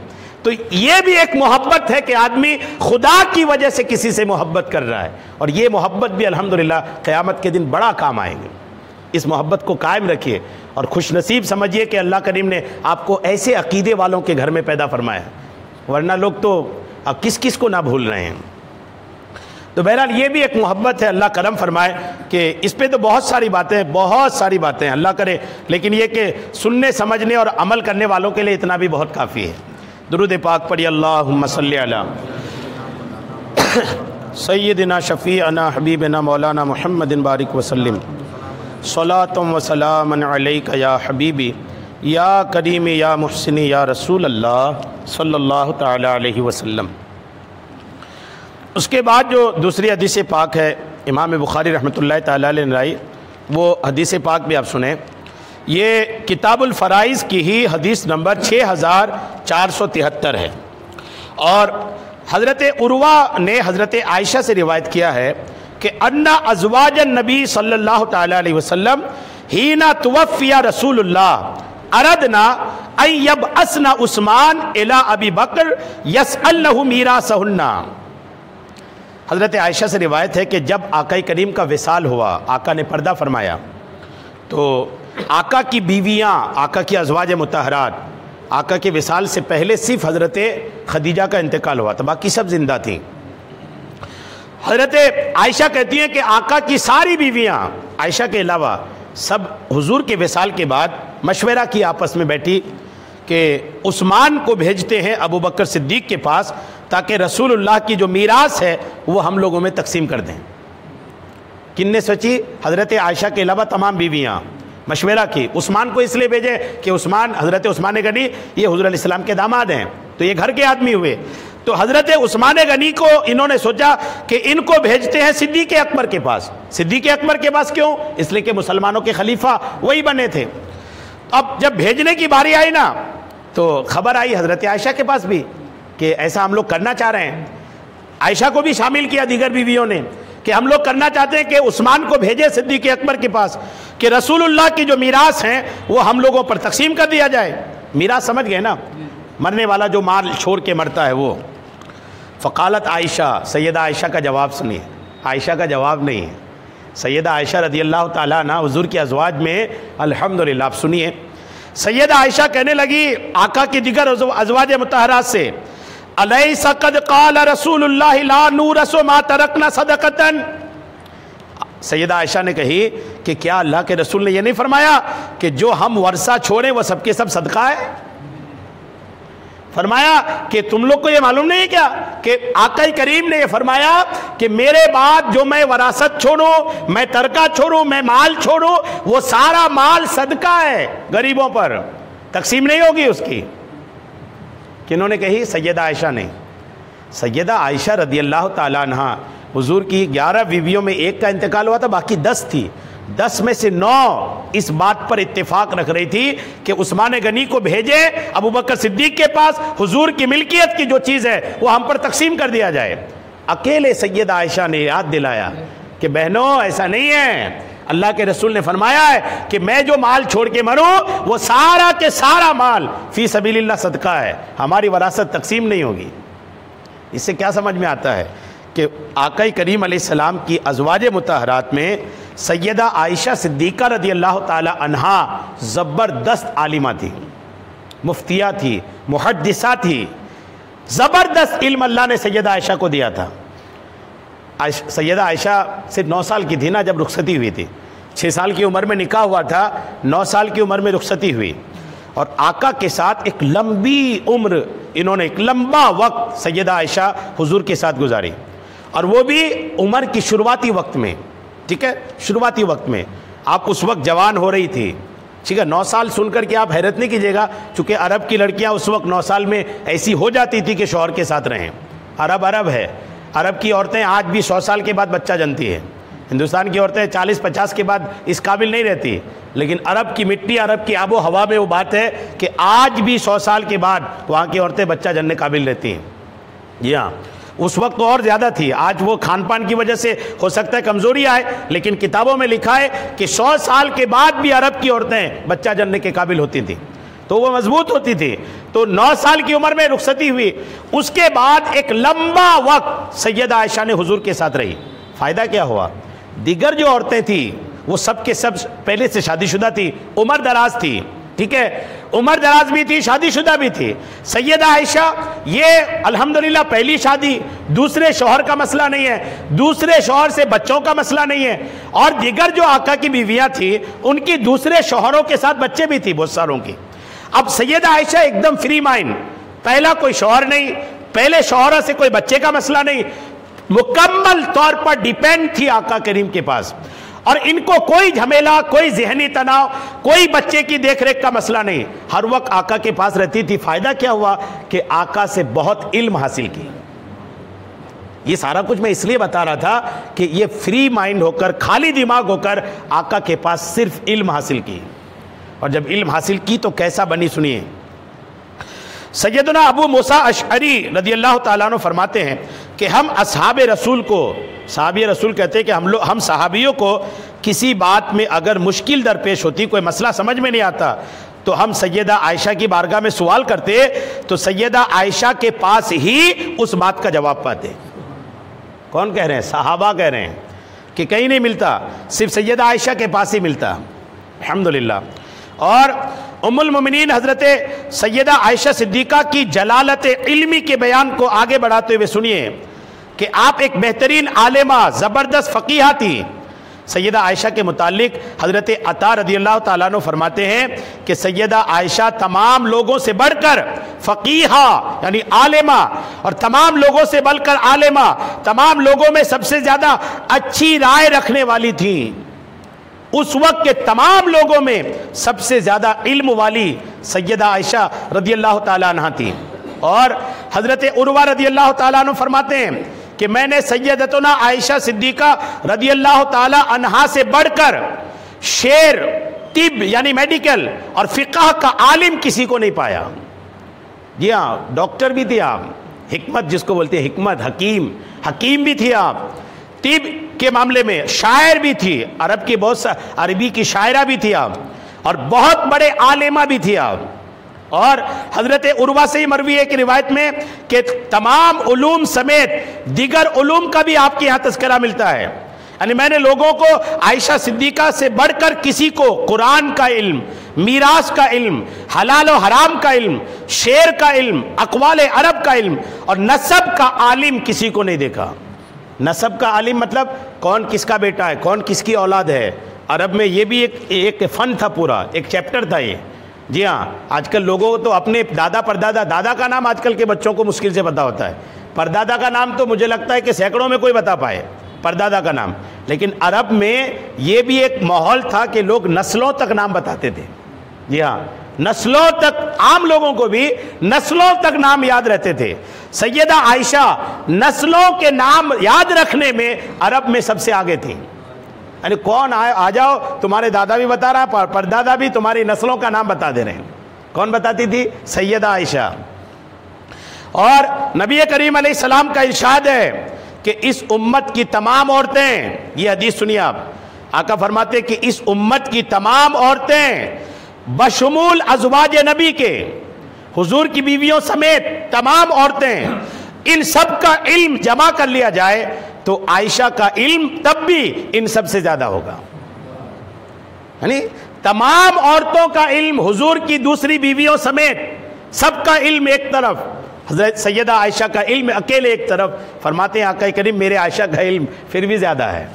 تو یہ بھی ایک محبت ہے کہ آدمی خدا کی وجہ سے کسی سے محبت کر رہا ہے، اور یہ محبت بھی الحمدللہ قیامت کے دن بڑا کام آئیں گے۔ اس محبت کو قائم رکھیے اور خوش نصیب سمجھیے کہ اللہ کریم نے آپ کو ایسے عقیدے والوں کے گھر میں پیدا فرمایا، ورنہ لوگ تو اب کس کس کو نہ بھول رہے ہیں۔ تو بہرحال یہ بھی ایک محبت ہے، اللہ کرم فرمائے کہ اس پہ تو بہت ساری باتیں ہیں اللہ کرے، لیکن یہ کہ سننے سمجھنے اور عمل کرنے والوں کے لیے اتنا بھی بہت کافی ہے۔ درود پاک پڑھی، اللہم صلی علی سیدنا شفیعنا حبیبنا مولانا محمد بارک وسلم، صلاۃ و سلام علیک یا حبیبی یا کریم یا محسن یا رسول اللہ صلی اللہ تعالی علیہ وسلم۔ اس کے بعد جو دوسری حدیث پاک ہے امام بخاری رحمۃ اللہ تعالی علیہ نے لائی، وہ حدیث پاک بھی آپ سنیں۔ یہ کتاب الفرائض کی ہی حدیث نمبر 6473 ہے، اور حضرت عروہ نے حضرت عائشہ سے روایت کیا ہے کہ ان ازواج النبی صلی اللہ تعالی علیہ وسلم حین توفی رسول اللہ اردنا ان یبعثن عثمان الی ابی بکر یسألہ میراثہن۔ حضرت عائشہ سے روایت ہے کہ جب آقا کریم کا وصال ہوا، آقا نے پردہ فرمایا، تو آقا کی بیویاں، آقا کی ازواج مطہرات، آقا کے وصال سے پہلے صرف حضرت خدیجہ کا انتقال ہوا تھا، باقی سب زندہ تھیں۔ حضرت عائشہ کہتی ہیں کہ آقا کی ساری بیویاں عائشہ کے علاوہ سب حضور کے وصال کے بعد مشورہ کی آپس میں بیٹھی کہ عثمان کو بھیجتے ہیں ابو بکر صدیق کے پاس، تاکہ رسول اللہ کی جو میراث ہے وہ ہم لوگوں میں تقسیم کر دیں۔ کن نے سوچی؟ حضرت عائشہ کے علاوہ تمام بیویاں مشورہ کی۔ عثمان کو اس لیے بھیجے کہ حضرت عثمان غنی یہ حضور علیہ السلام کے داماد ہیں، تو یہ گھر کے آدمی ہوئے۔ تو حضرت عثمان غنی کو انہوں نے سوچا کہ ان کو بھیجتے ہیں صدیق اکبر کے پاس۔ صدیق اکبر کے پاس کیوں؟ اس لیے کہ مسلمانوں کے خلیفہ وہی بنے تھے۔ اب جب بھیجنے کی باری آئی نا، تو خبر آئی حضرت عائشہ کے پاس بھی کہ ایسا ہم لوگ کرنا چاہ رہے ہیں۔ عائشہ کو بھی شامل کیا دیگر بیویوں نے کہ ہم لوگ کرنا چاہتے ہیں کہ عثمان کو بھیجے صدیق اکبر کے پاس کہ رسول اللہ کی جو میراث ہیں وہ ہم لوگوں پر تقسیم کر دیا جائے۔ میراث سمجھ گئے نا، مرنے والا جو مال چھوڑ کے مرتا ہے وہ۔ فقالت عائشہ، سیدہ عائشہ کا جواب سنیے، عائشہ کا جواب نہیں ہے، سیدہ عائشہ رضی اللہ تعالیٰ عنہ حضور کی ازواج میں الحمدللہ۔ آپ سنیے، سیدہ عائشہ کہنے لگی آقا کی دیگر ازواج مطہرات سے، الیس قد قال رسول اللہ لا نورث ما ترکنا صدقۃ۔ سیدہ عائشہ نے کہی کہ کیا اللہ کے رسول نے یہ نہیں فرمایا کہ جو ہم ورثہ چھوڑیں وہ سب کے سب صدقہ ہے؟ فرمایا کہ تم لوگ کو یہ معلوم نہیں ہے کیا کہ آقا کریم نے یہ فرمایا کہ میرے بعد جو میں وراثت چھوڑوں، میں ترکہ چھوڑوں، میں مال چھوڑوں، وہ سارا مال صدقہ ہے، غریبوں پر تقسیم نہیں ہوگی اس کی۔ کنہوں نے کہی؟ سیدہ عائشہ نے۔ سیدہ عائشہ رضی اللہ تعالیٰ عنہ حضور کی 11 بیویوں میں ایک کا انتقال ہوا تھا، باقی 10 تھی، 10 میں سے 9 اس بات پر اتفاق رکھ رہی تھی کہ عثمان غنی کو بھیجے ابو بکر صدیق کے پاس، حضور کی ملکیت کی جو چیز ہے وہ ہم پر تقسیم کر دیا جائے۔ اکیلے سیدہ عائشہ نے یاد دلایا کہ بہنوں ایسا نہیں ہے، اللہ کے رسول نے فرمایا ہے کہ میں جو مال چھوڑ کے مروں وہ سارا کے سارا مال فی سبیل اللہ صدقہ ہے، ہماری وراثت تقسیم نہیں ہوگی۔ اس سے کیا سمجھ میں آتا ہے کہ آقا کریم علیہ السلام کی ازواج مطہرات میں سیدہ عائشہ صدیقہ رضی اللہ تعالی عنہا زبردست عالمہ تھی، مفتیہ تھی، محدثہ تھی، زبردست علم اللہ نے سیدہ عائشہ کو دیا تھا۔ سیدہ عائشہ صرف 9 سال کی تھی نا جب رخصتی ہوئی تھی، 6 سال کی عمر میں نکاح ہوا تھا، 9 سال کی عمر میں رخصتی ہوئی، اور آقا کے ساتھ ایک لمبی عمر، انہوں نے ایک لمبا وقت سیدہ عائشہ حضور کے ساتھ گزاری، اور وہ بھی عمر کی شروعاتی وقت میں، ٹھیک ہے، شروعاتی وقت میں آپ اس وقت جوان ہو رہی تھی، ٹھیک ہے۔ 9 سال سن کر کے آپ حیرت نہیں کیجیے گا، چونکہ عرب کی لڑکیاں اس وقت 9 سال میں ایسی ہو جاتی تھی کہ شوہر کے ساتھ رہیں۔ عرب ہے، عرب کی عورتیں آج بھی 100 سال کے بعد بچہ جنتی ہیں، ہندوستان کی عورتیں 40-50 کے بعد اس قابل نہیں رہتی، لیکن عرب کی مٹی، عرب کی آب و ہوا میں وہ بات ہے کہ آج بھی 100 سال کے بعد وہاں کی عورتیں بچہ جننے قابل رہتی ہیں۔ جی ہاں، اس وقت تو اور زیادہ تھی، آج وہ کھان پان کی وجہ سے ہو سکتا ہے کمزوری آئے، لیکن کتابوں میں لکھا ہے کہ 100 سال کے بعد بھی عرب کی عورتیں بچہ جننے کے قابل ہوتی تھیں، تو وہ مضبوط ہوتی تھی۔ تو 9 سال کی عمر میں رخصتی ہوئی، اس کے بعد ایک لمبا وقت سیدہ عائشہ نے حضور کے ساتھ رہی۔ فائدہ کیا ہوا؟ دیگر جو عورتیں تھیں وہ سب کے سب پہلے سے شادی شدہ تھی، عمر دراز تھی، ٹھیک ہے، عمر دراز بھی تھی، شادی شدہ بھی تھی۔ سیدہ عائشہ یہ الحمدللہ پہلی شادی، دوسرے شوہر کا مسئلہ نہیں ہے، دوسرے شوہر سے بچوں کا مسئلہ نہیں ہے، اور دیگر جو آقا کی بیویاں تھیں ان کی دوسرے شوہروں کے ساتھ بچے بھی تھی بہت ساروں کی۔ اب سیدہ عائشہ ایک دم فری مائنڈ، پہلا کوئی شوہر نہیں، پہلے شوہروں سے کوئی بچے کا مسئلہ نہیں، مکمل طور پر ڈیپینڈ تھی آقا کریم کے پاس، اور ان کو کوئی جھمیلا، کوئی ذہنی تناؤ، کوئی بچے کی دیکھ ریکھ کا مسئلہ نہیں، ہر وقت آقا کے پاس رہتی تھی۔ فائدہ کیا ہوا کہ آقا سے بہت علم حاصل کی۔ یہ سارا کچھ میں اس لیے بتا رہا تھا کہ یہ فری مائنڈ ہو کر، خالی دماغ ہو کر آقا کے پاس صرف علم حاصل کی، اور جب علم حاصل کی تو کیسا بنی سنیے۔ سیدنا ابو موسیٰ اشعری رضی اللہ تعالیٰ عنہ فرماتے ہیں کہ ہم اصحاب رسول کو، صحابی رسول کہتے ہیں کہ ہم صحابیوں کو کسی بات میں اگر مشکل درپیش ہوتی، کوئی مسئلہ سمجھ میں نہیں آتا، تو ہم سیدہ عائشہ کی بارگاہ میں سوال کرتے تو سیدہ عائشہ کے پاس ہی اس بات کا جواب پاتے۔ کون کہہ رہے ہیں؟ صحابہ کہہ رہے ہیں کہ کہیں نہیں ملتا، صرف سیدہ عائشہ کے پاس ہی ملتا، الحمدللہ۔ اور ام المومنین حضرت سیدہ عائشہ صدیقہ کی جلالت علمی کے بیان کو آگے بڑھاتے ہوئے سنیے کہ آپ ایک بہترین عالمہ، زبردست فقیہہ تھی۔ سیدہ عائشہ کے متعلق حضرت عطا رضی اللہ تعالیٰ عنہ فرماتے ہیں کہ سیدہ عائشہ تمام لوگوں سے بڑھ کر فقیہہ یعنی عالمہ، اور تمام لوگوں سے بڑھ کر عالمہ، تمام لوگوں میں سب سے زیادہ اچھی رائے رکھنے والی تھیں۔ اس وقت کے تمام لوگوں میں سب سے زیادہ علم والی سیدہ عائشہ رضی اللہ تعالیٰ عنہ تھی۔ اور حضرت عروہ رضی اللہ تعالیٰ عنہ فرماتے ہیں کہ میں نے سیدتنا عائشہ صدیقہ رضی اللہ تعالیٰ عنہ سے بڑھ کر شعر، طب یعنی میڈیکل اور فقہ کا عالم کسی کو نہیں پایا۔ جی ہاں، ڈاکٹر بھی تھی آپ، حکمت جس کو بولتے ہیں، حکمت، حکیم بھی تھی آپ، طب کے معاملے میں شاعر بھی تھی، عرب کی بہت عربی کی شاعرہ بھی تھی آپ، اور بہت بڑے عالمہ بھی تھی آپ۔ اور حضرت عروہ سے ہی مروی ہے کہ روایت میں کہ تمام علوم سمیت دیگر علوم کا بھی آپ کے یہاں تذکرہ ملتا ہے، یعنی میں نے لوگوں کو عائشہ صدیقہ سے بڑھ کر کسی کو قرآن کا علم، میراث کا علم، حلال و حرام کا علم، شعر کا علم، اقوال عرب کا علم اور نسب کا عالم کسی کو نہیں دیکھا۔ نسب کا عالم مطلب کون کس کا بیٹا ہے، کون کس کی اولاد ہے۔ عرب میں یہ بھی ایک فن تھا، پورا ایک چیپٹر تھا یہ۔ جی ہاں، آج کل لوگوں کو تو اپنے دادا پردادا، دادا کا نام آج کل کے بچوں کو مشکل سے پتا ہوتا ہے، پردادا کا نام تو مجھے لگتا ہے کہ سینکڑوں میں کوئی بتا پائے پردادا کا نام، لیکن عرب میں یہ بھی ایک ماحول تھا کہ لوگ نسلوں تک نام بتاتے تھے۔ جی ہاں، نسلوں تک، عام لوگوں کو بھی نسلوں تک نام یاد رہتے تھے۔ سیدہ عائشہ نسلوں کے نام یاد رکھنے میں عرب میں سب سے آگے تھی، یعنی کون آ جاؤ، تمہارے دادا بھی بتا رہا ہے، پردادا بھی تمہاری نسلوں کا نام بتا دے رہے ہیں۔ کون بتاتی تھی؟ سیدہ عائشہ۔ اور نبی کریم علیہ السلام کا ارشاد ہے کہ اس امت کی تمام عورتیں، یہ حدیث سنیے آپ، آقا فرماتے کہ اس امت کی تمام عورتیں بشمول ازواج نبی کے، حضور کی بیویوں سمیت تمام عورتیں، ان سب کا علم جمع کر لیا جائے تو عائشہ کا علم تب بھی ان سب سے زیادہ ہوگا. یعنی تمام عورتوں کا علم، حضور کی دوسری بیویوں سمیت سب کا علم ایک طرف، حضرت سیدہ عائشہ کا علم اکیلے ایک طرف. فرماتے ہیں آقا کریم میرے عائشہ کا علم پھر بھی زیادہ ہے.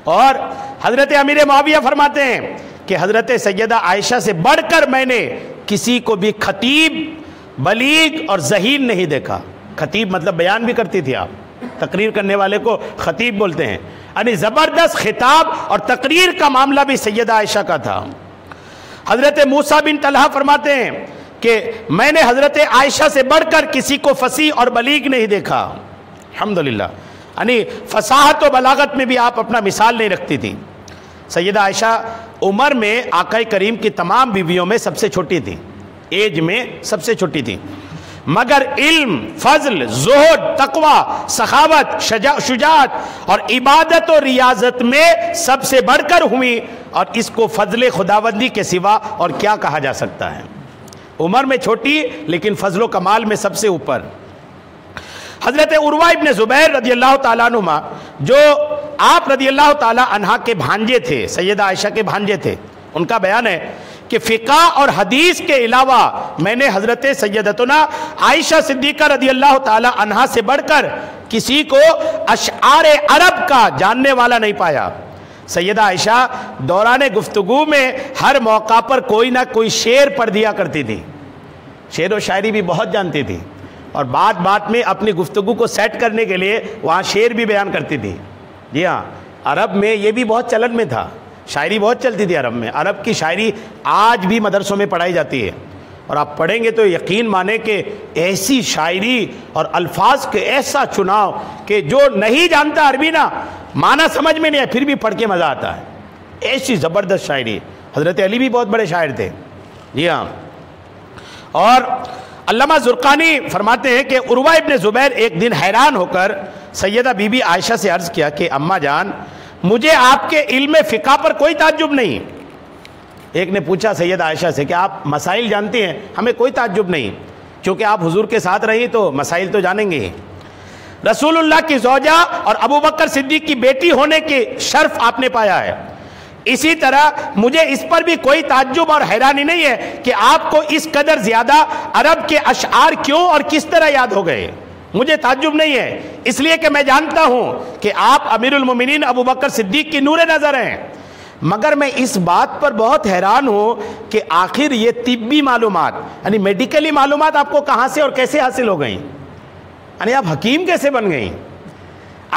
اور حضرت امیر معاویہ فرماتے ہیں کہ حضرت سیدہ عائشہ سے بڑھ کر میں نے کسی کو بھی خطیب، بلیغ اور ذہین نہیں دیکھا. خطیب مطلب بیان بھی کرتی تھی آپ، تقریر کرنے والے کو خطیب بولتے ہیں. یعنی زبردست خطاب اور تقریر کا معاملہ بھی سیدہ عائشہ کا تھا. حضرت موسیٰ بن طلحہ فرماتے ہیں کہ میں نے حضرت عائشہ سے بڑھ کر کسی کو فصیح اور بلیغ نہیں دیکھا. الحمدللہ. یعنی فصاحت و بلاغت میں بھی آپ اپنا مثال نہیں رکھتی تھی. سیدہ عائشہ عمر میں آقا کریم کی تمام بیویوں میں سب سے چھوٹی تھی، ایج میں سب سے چھوٹی تھی، مگر علم، فضل، زہد، تقوی، سخاوت، شجاعت اور عبادت و ریاضت میں سب سے بڑھ کر ہوئی. اور اس کو فضل خداوندی کے سوا اور کیا کہا جا سکتا ہے؟ عمر میں چھوٹی لیکن فضل و کمال میں سب سے اوپر. حضرت عروہ ابن زبیر رضی اللہ تعالیٰ عنہ جو آپ رضی اللہ تعالیٰ عنہ کے بھانجے تھے، سیدہ عائشہ کے بھانجے تھے، ان کا بیان ہے کہ فقہ اور حدیث کے علاوہ میں نے حضرت سیدتنا عائشہ صدیقہ رضی اللہ تعالیٰ عنہ سے بڑھ کر کسی کو اشعار عرب کا جاننے والا نہیں پایا. سیدہ عائشہ دوران گفتگو میں ہر موقع پر کوئی نہ کوئی شعر پڑھ دیا کرتی تھی. شعر و شاعری بھی بہت جانتی تھی اور بات بات میں اپنی گفتگو کو سیٹ کرنے کے لیے وہاں شعر بھی بیان کرتی تھی. جی ہاں، عرب میں یہ بھی بہت چلن میں تھا، شاعری بہت چلتی تھی عرب میں. عرب کی شاعری آج بھی مدرسوں میں پڑھائی جاتی ہے اور آپ پڑھیں گے تو یقین مانیں کہ ایسی شاعری اور الفاظ کے ایسا چناؤ کہ جو نہیں جانتا عربی نا، معنی سمجھ میں نہیں ہے پھر بھی پڑھ کے مزہ آتا ہے. ایسی زبردست شاعری. حضرت علی بھی بہت بڑے شاعر تھے. جی ہاں. اور علامہ زرقانی فرماتے ہیں کہ عروہ ابن زبیر ایک دن حیران ہو کر سیدہ بی بی عائشہ سے عرض کیا کہ اماں جان، مجھے آپ کے علم فقہ پر کوئی تعجب نہیں. ایک نے پوچھا سیدہ عائشہ سے کہ آپ مسائل جانتے ہیں؟ ہمیں کوئی تعجب نہیں، چونکہ آپ حضور کے ساتھ رہی تو مسائل تو جانیں گے ہی. رسول اللہ کی زوجہ اور ابو بکر صدیق کی بیٹی ہونے کے شرف آپ نے پایا ہے. اسی طرح مجھے اس پر بھی کوئی تعجب اور حیرانی نہیں ہے کہ آپ کو اس قدر زیادہ عرب کے اشعار کیوں اور کس طرح یاد ہو گئے. مجھے تعجب نہیں ہے، اس لیے کہ میں جانتا ہوں کہ آپ امیر المومنین ابو بکر صدیق کی نور نظر ہیں. مگر میں اس بات پر بہت حیران ہوں کہ آخر یہ طبی معلومات یعنی میڈیکلی معلومات آپ کو کہاں سے اور کیسے حاصل ہو گئیں؟ یعنی آپ حکیم کیسے بن گئیں؟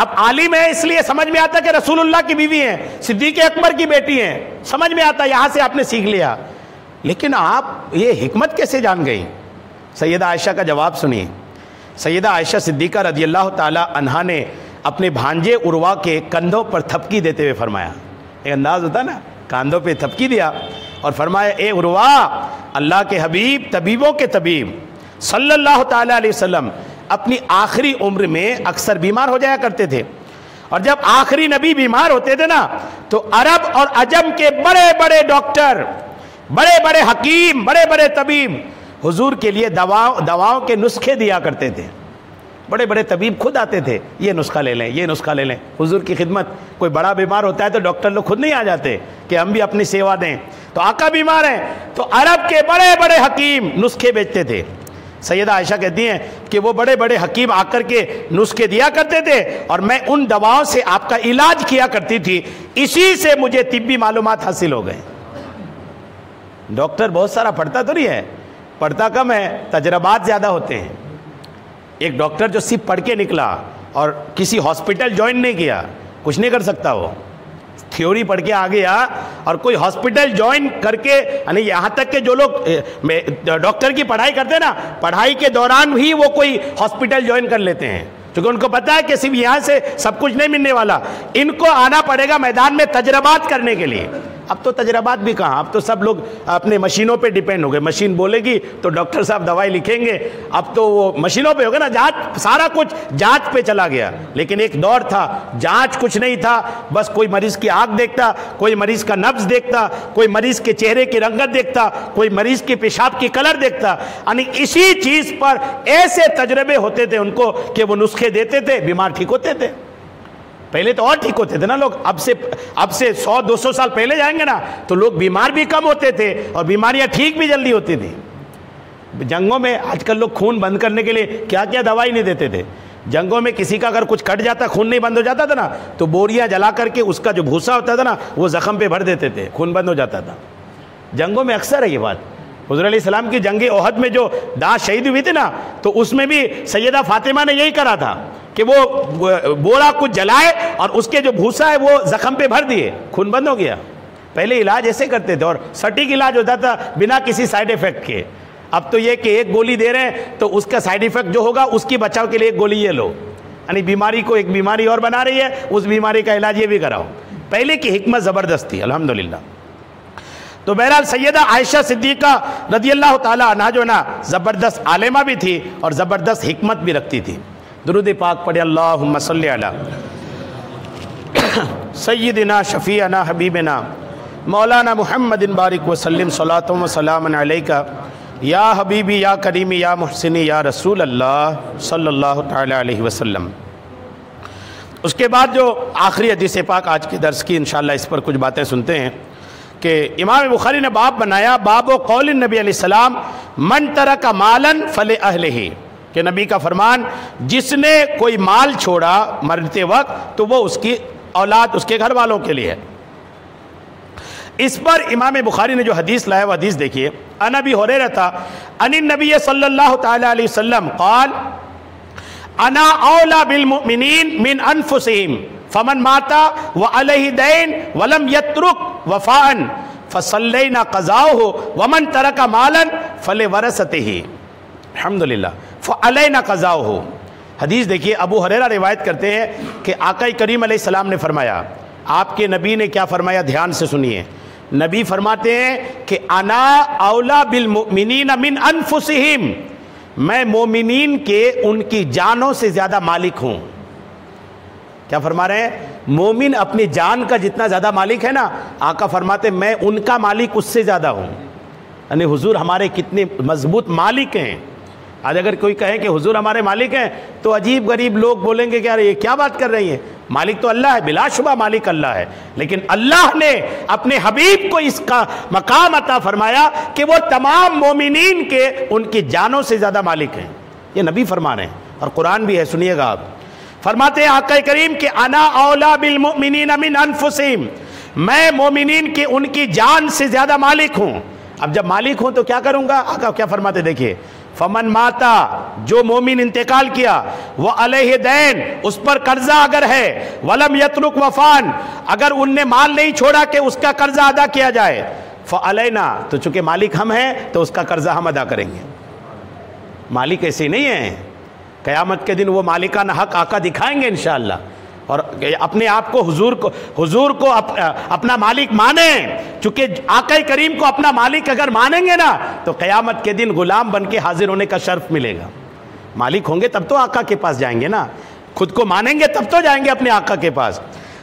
آپ عالم ہیں اس لیے سمجھ میں آتا کہ رسول اللہ کی بیوی ہیں، صدیق اکبر کی بیٹی ہیں، سمجھ میں آتا یہاں سے آپ نے سیکھ لیا. لیکن آپ یہ حکمت کیسے جان گئی؟ سیدہ عائشہ کا جواب سنیے. سیدہ عائشہ صدیقہ رضی اللہ تعالی عنہا نے اپنے بھانجے عروہ کے کندھوں پر تھپکی دیتے ہوئے فرمایا، ایک انداز ہوتا نا، کاندھوں پہ تھپکی دیا اور فرمایا، اے عروہ، اللہ کے حبیب، طبیبوں کے طبیب صلی اللہ تعالی علیہ وسلم اپنی آخری عمر میں اکثر بیمار ہو جایا کرتے تھے، اور جب آخری نبی بیمار ہوتے تھے نا تو عرب اور عجم کے بڑے بڑے ڈاکٹر، بڑے بڑے حکیم، بڑے بڑے طبیب حضور کے لیے دواؤں کے نسخے دیا کرتے تھے. بڑے بڑے طبیب خود آتے تھے، یہ نسخہ لے لیں، یہ نسخہ لے لیں. حضور کی خدمت کوئی بڑا بیمار ہوتا ہے تو ڈاکٹر لوگ خود نہیں آ جاتے کہ ہم بھی اپنی سیوا دیں. تو آقا بیمار ہیں تو عرب کے بڑے بڑے حکیم نسخے بیچتے تھے. سیدہ عائشہ کہتی ہیں کہ وہ بڑے بڑے حکیم آ کر کے نسخے دیا کرتے تھے اور میں ان دواؤں سے آپ کا علاج کیا کرتی تھی، اسی سے مجھے طبی معلومات حاصل ہو گئے. ڈاکٹر بہت سارا پڑھتا تو نہیں ہے، پڑھتا کم ہے، تجربات زیادہ ہوتے ہیں. ایک ڈاکٹر جو صرف پڑھ کے نکلا اور کسی ہاسپٹل جوائن نہیں کیا کچھ نہیں کر سکتا. وہ تھیوری پڑھ کے آ گیا اور کوئی ہاسپٹل جوائن کر کے، یعنی یہاں تک کہ جو لوگ ڈاکٹر کی پڑھائی کرتے ہیں نا، پڑھائی کے دوران ہی وہ کوئی ہاسپٹل جوائن کر لیتے ہیں، کیونکہ ان کو پتا ہے کہ صرف یہاں سے سب کچھ نہیں ملنے والا، ان کو آنا پڑے گا میدان میں تجربات کرنے کے لیے. اب تو تجربات بھی کہاں، اب تو سب لوگ اپنے مشینوں پہ ڈیپینڈ ہو گئے، مشین بولے گی تو ڈاکٹر صاحب دوائی لکھیں گے، اب تو وہ مشینوں پہ ہو گیا نا، جانچ سارا کچھ جانچ پہ چلا گیا۔ لیکن ایک دور تھا جانچ کچھ نہیں تھا، بس کوئی مریض کی آنکھ دیکھتا، کوئی مریض کا نبض دیکھتا، کوئی مریض کے چہرے کی رنگت دیکھتا، کوئی مریض کے پیشاب کی کلر دیکھتا، یعنی اسی چیز پر ایسے تجربے ہوتے تھے ان کو کہ وہ نسخے دیتے تھے، بیمار ٹھیک ہوتے تھے۔ پہلے تو اور ٹھیک ہوتے تھے نا لوگ، اب سے 100-200 سال پہلے جائیں گے نا تو لوگ بیمار بھی کم ہوتے تھے اور بیماریاں ٹھیک بھی جلدی ہوتی تھی۔ جنگوں میں آج کل لوگ خون بند کرنے کے لیے کیا کیا دوائی نہیں دیتے تھے۔ جنگوں میں کسی کا اگر کچھ کٹ جاتا، خون نہیں بند ہو جاتا تھا نا تو بوریاں جلا کر کے اس کا جو بھوسا ہوتا تھا نا وہ زخم پہ بھر دیتے تھے، خون بند ہو جاتا تھا۔ جنگوں میں اکثر ہے یہ بات۔ حضور علیہ السلام کی جنگ احد میں جو داعش شہید ہوئی تھی نا تو اس میں بھی سیدہ فاطمہ نے یہی کرا تھا کہ وہ بوڑا کچھ جلائے اور اس کے جو بھوسا ہے وہ زخم پہ بھر دیے، خون بند ہو گیا۔ پہلے علاج ایسے کرتے تھے اور سٹیک علاج ہوتا تھا بنا کسی سائیڈ ایفیکٹ کے۔ اب تو یہ کہ ایک گولی دے رہے ہیں تو اس کا سائیڈ ایفیکٹ جو ہوگا اس کی بچاؤ کے لیے ایک گولی یہ لو، یعنی بیماری کو ایک بیماری اور بنا رہی ہے، اس بیماری کا علاج یہ بھی کراؤ۔ پہلے کی حکمت زبردست تھی الحمدللہ۔ تو بہرحال سیدہ عائشہ صدیقہ رضی اللہ تعالیٰ عنہا جو نا زبردست عالمہ بھی تھی اور زبردست حکمت بھی رکھتی تھی۔ درود پاک پڑھے، اللہم صلی علی سیدنا شفیعنا حبیبنا مولانا محمد بارک وسلم صلاۃ و سلام علیکہ یا حبیبی یا کریمی یا محسنی یا رسول اللہ صلی اللہ تعالیٰ علیہ وسلم۔ اس کے بعد جو آخری حدیث پاک آج کے درس کی انشاءاللہ اس پر کچھ باتیں سنتے ہیں کہ امام بخاری نے باب بنایا، باب و قول نبی علیہ السلام من ترک مالا فلأہلہ، کہ نبی کا فرمان جس نے کوئی مال چھوڑا مرتے وقت تو وہ اس کی اولاد، اس کے گھر والوں کے لیے ہے۔ اس پر امام بخاری نے جو حدیث لایا وہ حدیث دیکھیے، عن ابی ہریرہ عن النبی صلی اللہ تعالی علیہ وسلم قال انا اولا بالمؤمنین من انفسہم فمن مات وعلیہ دین ولم یترک وفاء فصلینا قضاؤہ ومن ترک مالا فلورثتہ، الحمدللہ، فعلینا قضاؤہ۔ حدیث دیکھیے، ابو ہریرہ روایت کرتے ہیں کہ آقا کریم علیہ السلام نے فرمایا، آپ کے نبی نے کیا فرمایا، دھیان سے سنیے۔ نبی فرماتے ہیں کہ انا اولا بالمؤمنین من انفسہم، میں مومنین کے ان کی جانوں سے زیادہ مالک ہوں۔ کیا فرما رہے ہیں؟ مومن اپنی جان کا جتنا زیادہ مالک ہے نا، آقا فرماتے میں ان کا مالک اس سے زیادہ ہوں۔ یعنی حضور ہمارے کتنے مضبوط مالک ہیں۔ آج اگر کوئی کہے کہ حضور ہمارے مالک ہیں تو عجیب غریب لوگ بولیں گے کہ یار یہ کیا بات کر رہی ہیں، مالک تو اللہ ہے، بلا شبہ مالک اللہ ہے، لیکن اللہ نے اپنے حبیب کو اس کا مقام عطا فرمایا کہ وہ تمام مومنین کے ان کی جانوں سے زیادہ مالک ہیں۔ یہ نبی فرما رہے ہیں اور قرآن بھی ہے، سنیے گا آپ۔ فرماتے ہیں آقا کریم کہ انا اولا بالمؤمنین من انفسہم، میں مومنین کے ان کی جان سے زیادہ مالک ہوں۔ اب جب مالک ہوں تو کیا کروں گا؟ آقا کیا فرماتے دیکھیے، فمن ماتا، جو مومن انتقال کیا، وہ علیہ دین، اس پر قرضہ اگر ہے، ولم یترک وفان، اگر ان نے مال نہیں چھوڑا کہ اس کا قرضہ ادا کیا جائے، فعلینا، تو چونکہ مالک ہم ہیں تو اس کا قرضہ ہم ادا کریں گے۔ مالک ایسے نہیں ہیں، قیامت کے دن وہ مالکانہ حق آقا دکھائیں گے انشاءاللہ، اور اپنے آپ کو حضور کو اپنا مالک مانیں، چونکہ آقا کریم کو اپنا مالک اگر مانیں گے نا تو قیامت کے دن غلام بن کے حاضر ہونے کا شرف ملے گا۔ مالک ہوں گے تب تو آقا کے پاس جائیں گے نا، خود کو مانیں گے تب تو جائیں گے اپنے آقا کے پاس۔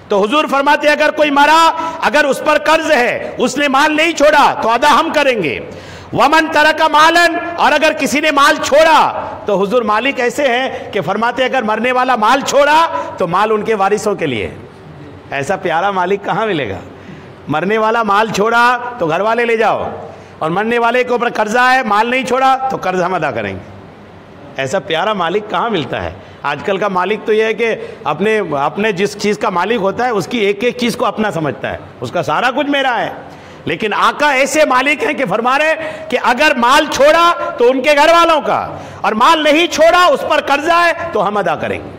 تو حضور فرماتے ہیں اگر کوئی مرا، اگر اس پر قرض ہے، اس نے مال نہیں چھوڑا تو ادا ہم کریں گے۔ ومن ترک مالا، اور اگر کسی نے مال چھوڑا تو حضور مالک ایسے ہیں کہ فرماتے اگر مرنے والا مال چھوڑا تو مال ان کے وارثوں کے لیے۔ ایسا پیارا مالک کہاں ملے گا؟ مرنے والا مال چھوڑا تو گھر والے لے جاؤ، اور مرنے والے کے اوپر قرضہ ہے، مال نہیں چھوڑا تو قرض ہم ادا کریں گے۔ ایسا پیارا مالک کہاں ملتا ہے؟ آج کل کا مالک تو یہ ہے کہ اپنے جس چیز کا مالک ہوتا ہے اس کی ایک ایک چیز کو اپنا سمجھتا ہے، اس کا سارا کچھ میرا ہے۔ لیکن آقا ایسے مالک ہیں کہ فرما رہے کہ اگر مال چھوڑا تو ان کے گھر والوں کا، اور مال نہیں چھوڑا اس پر قرضہ ہے تو ہم ادا کریں گے۔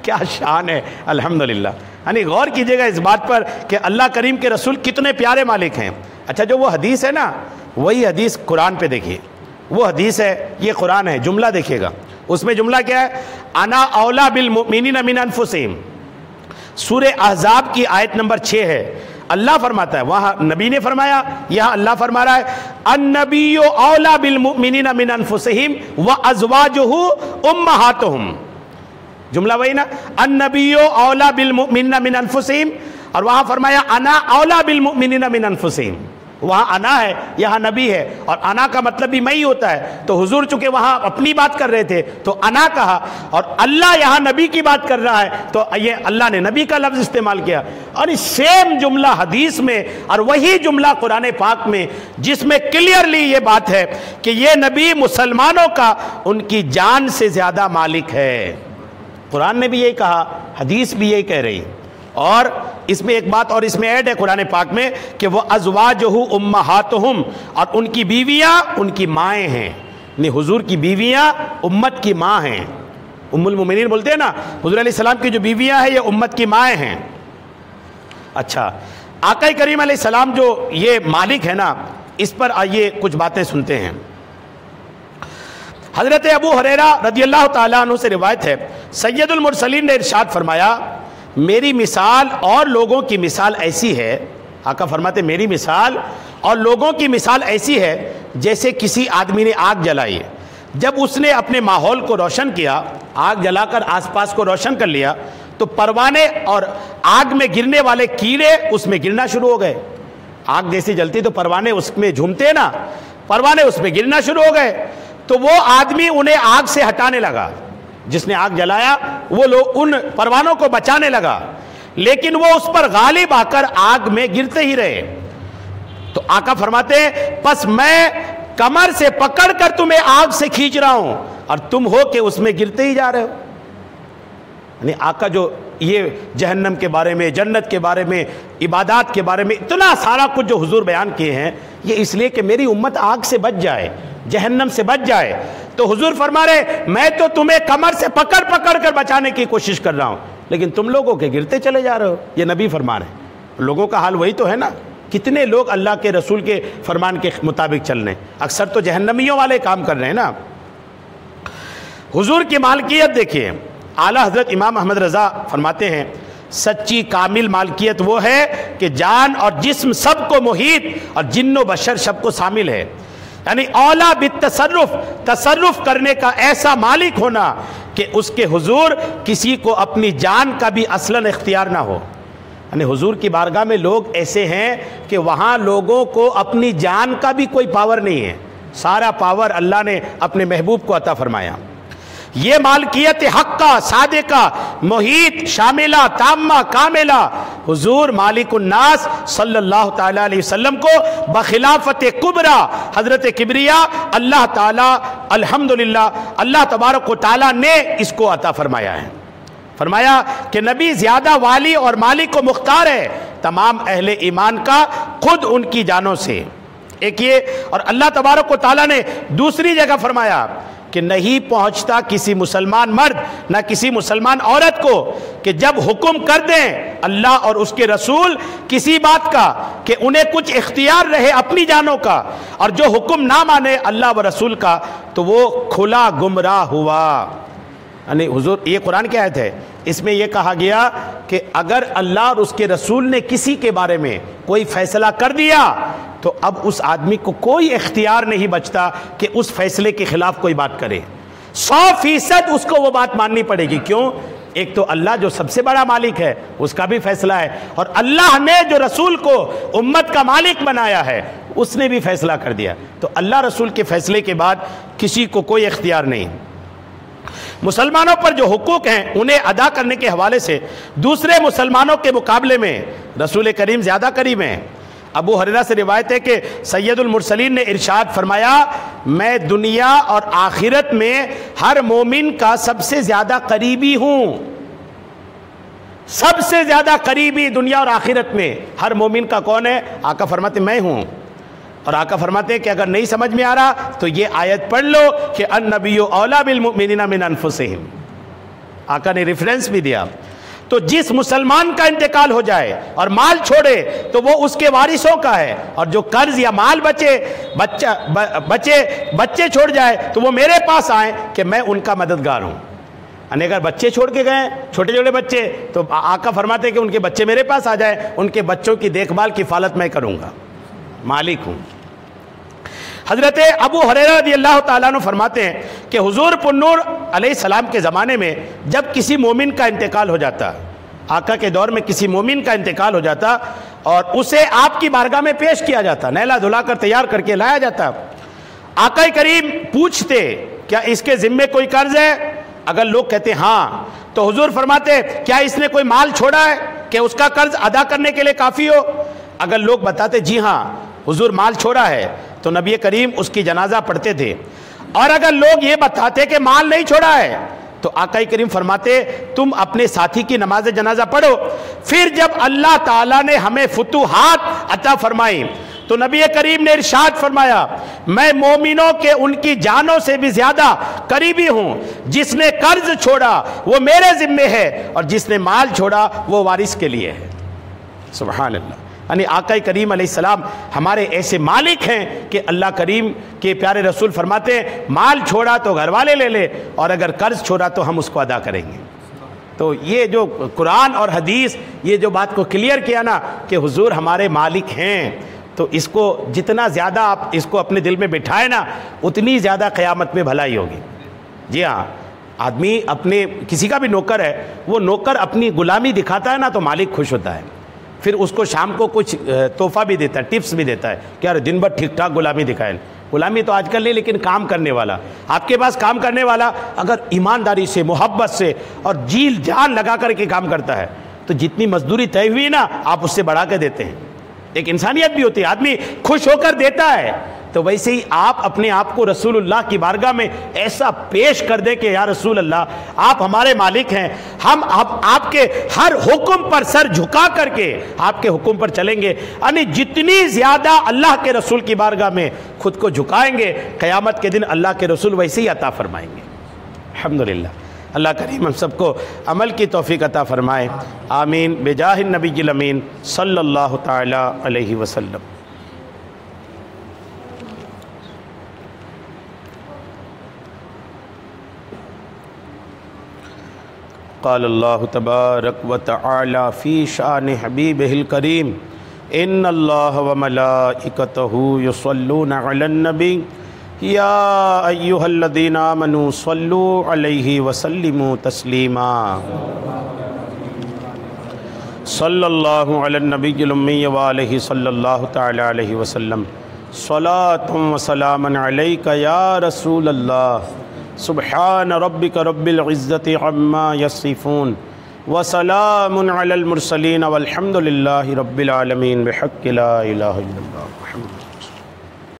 کیا شان ہے الحمدللہ۔ یعنی غور کیجئے گا اس بات پر کہ اللہ کریم کے رسول کتنے پیارے مالک ہیں۔ اچھا، جو وہ حدیث ہے نا، وہی حدیث قرآن پہ دیکھیے، وہ حدیث ہے، یہ قرآن ہے، جملہ دیکھیے گا، اس میں جملہ کیا ہے؟ انا اولا بالمؤمنین من انفسہم۔ سورہ احزاب کی آیت نمبر 6 ہے، اللہ فرماتا ہے, وہاں نبی نے فرمایا, یہاں اللہ فرما رہا ہے النبی اولا بالمؤمنین من انفسہم وازواجہ امہاتہم. جملہ وہی نا, النبی اولا بالمؤمنین من انفسہم, اور وہاں فرمایا انا اولا بالمؤمنین من انفسہم. وہاں انا ہے, یہاں نبی ہے, اور انا کا مطلب بھی میں ہی ہوتا ہے. تو حضور چونکہ وہاں اپنی بات کر رہے تھے تو انا کہا, اور اللہ یہاں نبی کی بات کر رہا ہے تو یہ اللہ نے نبی کا لفظ استعمال کیا. اور اس سیم جملہ حدیث میں اور وہی جملہ قرآن پاک میں جس میں کلیئرلی یہ بات ہے کہ یہ نبی مسلمانوں کا ان کی جان سے زیادہ مالک ہے. قرآن نے بھی یہی کہا, حدیث بھی یہی کہہ رہی. اور اس میں ایک بات اور اس میں ایڈ ہے قرآن پاک میں کہ وہ ازواجہ امہاتہم, اور ان کی بیویاں ان کی مائیں ہیں. یعنی حضور کی بیویاں امت کی ماں ہیں. ام المومنین بولتے ہیں نا, حضور علیہ السلام کی جو بیویاں ہیں یہ امت کی مائیں ہیں. اچھا, آقا کریم علیہ السلام جو یہ مالک ہے نا, اس پر آئیے کچھ باتیں سنتے ہیں. حضرت ابو ہریرہ رضی اللہ تعالیٰ عنہ سے روایت ہے, سید المرسلین نے ارشاد فرمایا میری مثال اور لوگوں کی مثال ایسی ہے. آقا فرماتے میری مثال اور لوگوں کی مثال ایسی ہے جیسے کسی آدمی نے آگ جلائی. جب اس نے اپنے ماحول کو روشن کیا, آگ جلا کر آس پاس کو روشن کر لیا, تو پروانے اور آگ میں گرنے والے کیڑے اس میں گرنا شروع ہو گئے. آگ جیسی جلتی تو پروانے اس میں جھومتے نا, پروانے اس میں گرنا شروع ہو گئے. تو وہ آدمی انہیں آگ سے ہٹانے لگا, جس نے آگ جلایا وہ لوگ ان پروانوں کو بچانے لگا, لیکن وہ اس پر غالب آ کر آگ میں گرتے ہی رہے. تو آقا فرماتے ہیں پس میں کمر سے پکڑ کر تمہیں آگ سے کھینچ رہا ہوں اور تم ہو کہ اس میں گرتے ہی جا رہے ہو. یعنی آقا جو یہ جہنم کے بارے میں, جنت کے بارے میں, عبادات کے بارے میں اتنا سارا کچھ جو حضور بیان کیے ہیں, یہ اس لیے کہ میری امت آگ سے بچ جائے, جہنم سے بچ جائے. تو حضور فرما رہے میں تو تمہیں کمر سے پکڑ پکڑ کر بچانے کی کوشش کر رہا ہوں, لیکن تم لوگوں کے گرتے چلے جا رہے ہو. یہ نبی فرما رہے ہیں. لوگوں کا حال وہی تو ہے نا, کتنے لوگ اللہ کے رسول کے فرمان کے مطابق چل رہے ہیں, اکثر تو جہنمیوں والے کام کر رہے ہیں نا. حضور کی مالکیت دیکھیے, اعلیٰ حضرت امام احمد رضا فرماتے ہیں سچی کامل مالکیت وہ ہے کہ جان اور جسم سب کو محیط اور جن و بشر سب کو شامل ہے. یعنی اولا بالتصرف, تصرف کرنے کا ایسا مالک ہونا کہ اس کے حضور کسی کو اپنی جان کا بھی اصلاً اختیار نہ ہو. یعنی حضور کی بارگاہ میں لوگ ایسے ہیں کہ وہاں لوگوں کو اپنی جان کا بھی کوئی پاور نہیں ہے, سارا پاور اللہ نے اپنے محبوب کو عطا فرمایا. یہ مالکیت حقہ, صادقہ, محیط, شاملہ, تامہ, کاملہ حضور مالک الناس صلی اللہ تعالیٰ علیہ وسلم کو بخلافت کبریٰ, حضرت کبریاء اللہ تعالیٰ الحمدللہ اللہ تبارک و تعالیٰ نے اس کو عطا فرمایا ہے. فرمایا کہ نبی زیادہ والی اور مالک و مختار ہے تمام اہل ایمان کا خود ان کی جانوں سے. ایک یہ, اور اللہ تبارک و تعالیٰ نے دوسری جگہ فرمایا کہ نہیں پہنچتا کسی مسلمان مرد نہ کسی مسلمان عورت کو کہ جب حکم کر دیں اللہ اور اس کے رسول کسی بات کا کہ انہیں کچھ اختیار رہے اپنی جانوں کا, اور جو حکم نہ مانے اللہ و رسول کا تو وہ کھلا گمراہ ہوا. یعنی حضور, یہ قرآن کی آیت ہے, اس میں یہ کہا گیا کہ اگر اللہ اور اس کے رسول نے کسی کے بارے میں کوئی فیصلہ کر دیا تو اب اس آدمی کو کوئی اختیار نہیں بچتا کہ اس فیصلے کے خلاف کوئی بات کرے. 100% اس کو وہ بات ماننی پڑے گی. کیوں؟ ایک تو اللہ جو سب سے بڑا مالک ہے اس کا بھی فیصلہ ہے, اور اللہ نے جو رسول کو امت کا مالک بنایا ہے اس نے بھی فیصلہ کر دیا. تو اللہ رسول کے فیصلے کے بعد کسی کو کوئی اختیار نہیں. مسلمانوں پر جو حقوق ہیں انہیں ادا کرنے کے حوالے سے دوسرے مسلمانوں کے مقابلے میں رسول کریم زیادہ قریب ہیں. ابو ہریرہ سے روایت ہے کہ سید المرسلین نے ارشاد فرمایا میں دنیا اور آخرت میں ہر مومن کا سب سے زیادہ قریبی ہوں. سب سے زیادہ قریبی دنیا اور آخرت میں ہر مومن کا کون ہے؟ آقا فرماتے میں ہوں. اور آقا فرماتے ہیں کہ اگر نہیں سمجھ میں آ رہا تو یہ آیت پڑھ لو کہ النبی اولا بالمؤمنین من انفسہم. آقا نے ریفرنس بھی دیا. تو جس مسلمان کا انتقال ہو جائے اور مال چھوڑے تو وہ اس کے وارثوں کا ہے, اور جو قرض یا مال بچے چھوڑ جائے تو وہ میرے پاس آئیں کہ میں ان کا مددگار ہوں. یعنی اگر بچے چھوڑ کے گئے چھوٹے چھوٹے بچے تو آقا فرماتے ہیں کہ ان کے بچے میرے پاس آ جائیں، ان کے بچوں کی دیکھ بھال کفالت میں کروں گا، مالک ہوں۔ حضرت ابو ہریرہ رضی اللہ تعالیٰ عنہ فرماتے ہیں کہ حضور پنور علیہ السلام کے زمانے میں جب کسی مومن کا انتقال ہو جاتا، آقا کے دور میں کسی مومن کا انتقال ہو جاتا اور اسے آپ کی بارگاہ میں پیش کیا جاتا، نہلا دھلا کر تیار کر کے لایا جاتا، آقا کریم پوچھتے کیا اس کے ذمے کوئی قرض ہے؟ اگر لوگ کہتے ہاں تو حضور فرماتے کیا اس نے کوئی مال چھوڑا ہے کہ اس کا قرض ادا کرنے کے لیے کافی ہو؟ اگر لوگ بتاتے جی ہاں حضور مال چھوڑا ہے تو نبی کریم اس کی جنازہ پڑھتے تھے، اور اگر لوگ یہ بتاتے کہ مال نہیں چھوڑا ہے تو آقا کریم فرماتے تم اپنے ساتھی کی نماز جنازہ پڑھو۔ پھر جب اللہ تعالیٰ نے ہمیں فتوحات عطا فرمائی تو نبی کریم نے ارشاد فرمایا میں مومنوں کے ان کی جانوں سے بھی زیادہ قریبی ہوں، جس نے قرض چھوڑا وہ میرے ذمے ہے اور جس نے مال چھوڑا وہ وارث کے لیے ہے۔ سبحان اللہ، یعنی آقا کریم علیہ السلام ہمارے ایسے مالک ہیں کہ اللہ کریم کے پیارے رسول فرماتے ہیں مال چھوڑا تو گھر والے لے لے اور اگر قرض چھوڑا تو ہم اس کو ادا کریں گے۔ تو یہ جو قرآن اور حدیث یہ جو بات کو کلیئر کیا نا کہ حضور ہمارے مالک ہیں، تو اس کو جتنا زیادہ آپ اس کو اپنے دل میں بٹھائے نا اتنی زیادہ قیامت میں بھلائی ہوگی۔ جی ہاں، آدمی اپنے کسی کا بھی نوکر ہے، وہ نوکر اپنی غلامی دکھاتا ہے نا تو مالک خوش ہوتا ہے، پھر اس کو شام کو کچھ تحفہ بھی دیتا ہے، ٹپس بھی دیتا ہے کہ یار دن بھر ٹھیک ٹھاک غلامی دکھائے۔ غلامی تو آج کل نہیں، لیکن کام کرنے والا، آپ کے پاس کام کرنے والا اگر ایمانداری سے محبت سے اور جیل جان لگا کر کے کام کرتا ہے تو جتنی مزدوری طے ہوئی نا آپ اس سے بڑھا کے دیتے ہیں۔ ایک انسانیت بھی ہوتی ہے، آدمی خوش ہو کر دیتا ہے، تو ویسے ہی آپ اپنے آپ کو رسول اللہ کی بارگاہ میں ایسا پیش کر دیں کہ یا رسول اللہ آپ ہمارے مالک ہیں، ہم آپ کے ہر حکم پر سر جھکا کر کے آپ کے حکم پر چلیں گے، یعنی جتنی زیادہ اللہ کے رسول کی بارگاہ میں خود کو جھکائیں گے قیامت کے دن اللہ کے رسول ویسے ہی عطا فرمائیں گے۔ الحمدللہ، اللہ کریم ہم سب کو عمل کی توفیق عطا فرمائے، آمین بجاہ النبی الامین صلی اللہ تعالی علیہ وسلم۔ قال اللہ تبارک و تعالی فی شان حبیبہ الکریم ان اللہ وملائکتہ یصلون علی النبی یا ایہا الذین آمنوا صلوا علیہ وسلموا تسلیما۔ صلی اللہ علی النبی الامی وآلہ صلی اللہ تعالی علیہ وسلم۔ صلاۃ و سلام علیک یا رسول اللہ۔ سبحان ربک رب العزت عما یصفون وسلام علی المرسلین والحمد للہ رب العالمین بحق لا الہ الا اللہ محمد۔